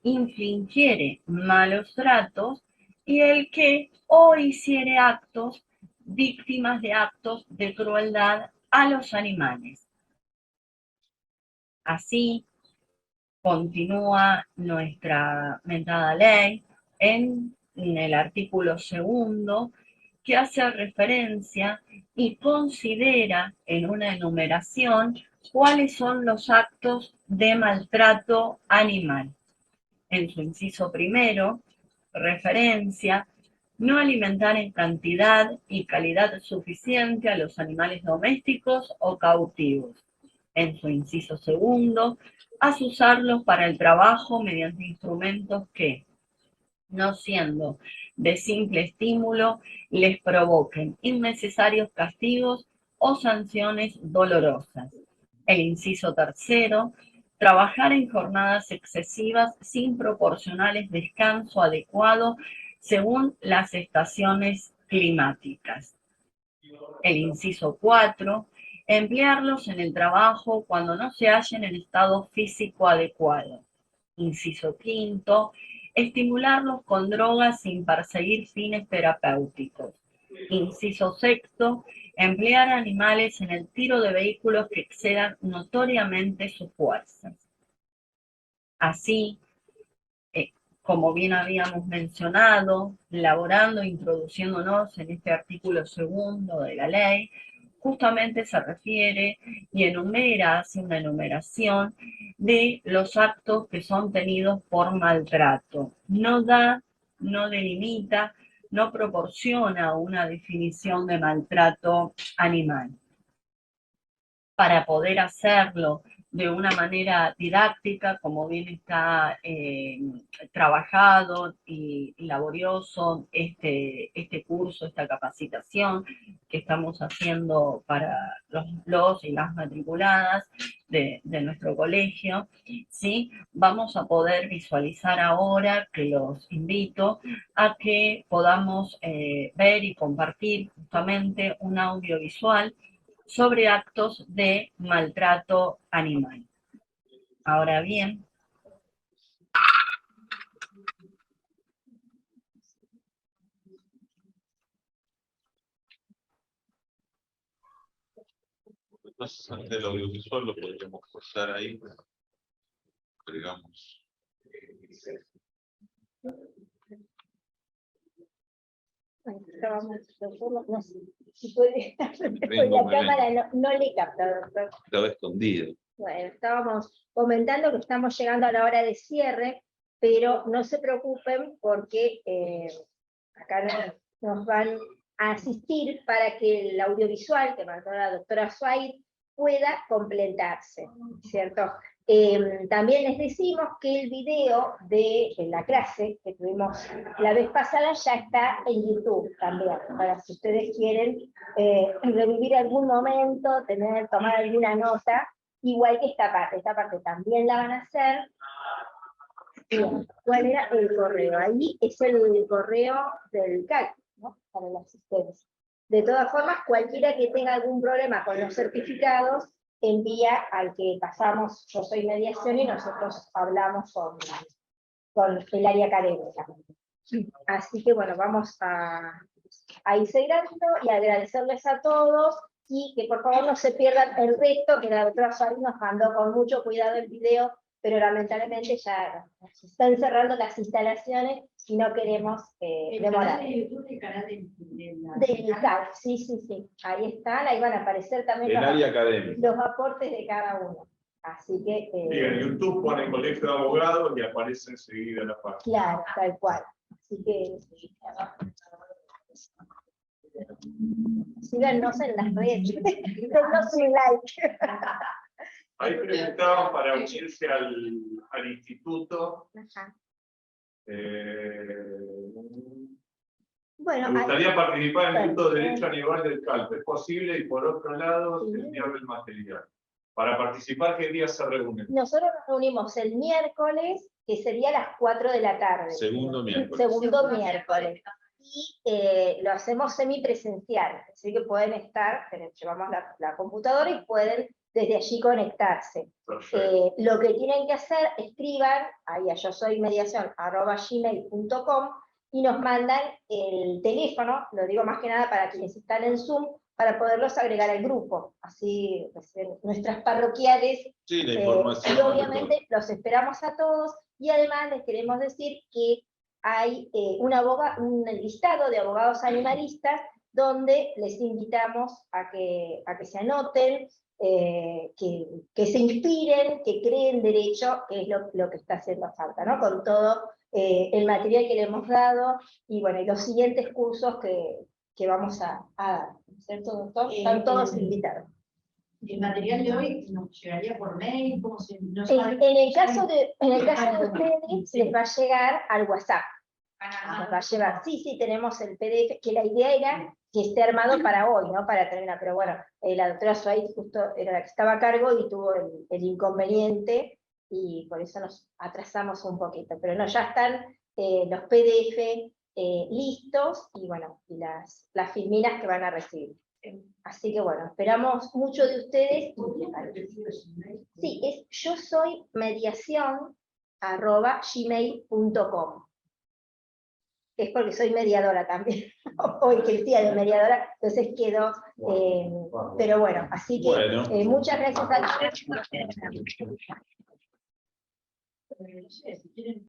infringiere malos tratos y el que o hiciere actos, víctimas de actos de crueldad a los animales. Así continúa nuestra mentada ley en el artículo segundo, que hace referencia y considera en una enumeración cuáles son los actos de maltrato animal. En su inciso primero, referencia, no alimentar en cantidad y calidad suficiente a los animales domésticos o cautivos. en su inciso segundo, azuzarlos para el trabajo mediante instrumentos que, no siendo de simple estímulo, les provoquen innecesarios castigos o sanciones dolorosas. El inciso tercero, trabajar en jornadas excesivas sin proporcionales descanso adecuado según las estaciones climáticas. El inciso 4, emplearlos en el trabajo cuando no se hallen en estado físico adecuado. Inciso 5, estimularlos con drogas sin perseguir fines terapéuticos. Inciso 6, emplear animales en el tiro de vehículos que excedan notoriamente sus fuerzas. Así, como bien habíamos mencionado, elaborando, introduciéndonos en este artículo segundo de la ley, justamente se refiere y enumera, hace una enumeración de los actos que son tenidos por maltrato. No da, no delimita, no proporciona una definición de maltrato animal. Para poder hacerlo de una manera didáctica, como bien está trabajado y laborioso este curso, esta capacitación que estamos haciendo para los y las matriculadas de nuestro colegio, ¿sí? Vamos a poder visualizar ahora, que los invito a que podamos ver y compartir justamente un audiovisual sobre actos de maltrato animal. Ahora bien, Entonces, antes del audiovisual lo podríamos pasar ahí, agregamos. No sé, si puede, con la cámara no le capta, doctor. Estaba escondido. Bueno, estábamos comentando que estamos llegando a la hora de cierre, pero no se preocupen porque acá nos van a asistir para que el audiovisual que mandó la doctora Swite pueda completarse, ¿cierto? También les decimos que el video de la clase que tuvimos la vez pasada ya está en YouTube también, para si ustedes quieren revivir algún momento, tomar alguna nota, igual que esta parte también la van a hacer. Bien, ¿cuál era el correo? Ahí es el correo del CAC, ¿no? Para la asistencia. De todas formas, cualquiera que tenga algún problema con los certificados, envía al que pasamos, yo soy mediación, y nosotros hablamos con el área académica. Así que bueno, vamos a ir cerrando y agradecerles a todos, y que por favor no se pierdan el resto, que la doctora Suárez nos mandó con mucho cuidado el video, pero lamentablemente ya se están cerrando las instalaciones y no queremos demorar. El canal de Del CAC, sí, ahí están, ahí van a aparecer también El área académica. los aportes de cada uno. Así que... Sí, en YouTube pone Colegio de Abogados y aparece enseguida la página. Claro, tal cual. Así que... síganos en las redes, denos un like. Ahí preguntaban para unirse al instituto. Ajá. Me gustaría participar en el Instituto de Derecho Aníbal del Calpe. ¿Es posible? Y por otro lado, enviar el material. Para participar, ¿qué día se reúnen? Nosotros nos reunimos el miércoles, que sería a las 4 de la tarde. Segundo miércoles. Segundo miércoles. Y lo hacemos semipresencial, así que pueden estar, llevamos la computadora y pueden desde allí conectarse. Lo que tienen que hacer, escriban ahí a yosoymediacion@gmail.com y nos mandan el teléfono, lo digo más que nada para quienes están en Zoom, para poderlos agregar al grupo. Así nuestras parroquiales, Sí, la información. y obviamente los esperamos a todos, y además les queremos decir que hay un listado de abogados animalistas donde les invitamos a que se anoten, que se inspiren, que creen derecho, que es lo que está haciendo falta, ¿no? Con todo el material que le hemos dado, y bueno, y los siguientes cursos que vamos a dar, ¿cierto, doctor? Están todos invitados. El material de hoy nos llegaría por mail, ¿cómo se nos En el caso de ustedes, les va a llegar al WhatsApp. Nos va a llevar, sí, tenemos el PDF, que la idea era que esté armado para hoy, ¿no? Para terminar, pero bueno, la doctora Suárez justo era la que estaba a cargo y tuvo el inconveniente, y por eso nos atrasamos un poquito, pero no, ya están los PDF listos, y bueno, y las filminas que van a recibir. Así que bueno, esperamos mucho de ustedes. Sí, es yo soy mediación@gmail.com. Es porque soy mediadora también, o ejercía de mediadora, entonces quedó, pero bueno, así que muchas gracias a todos.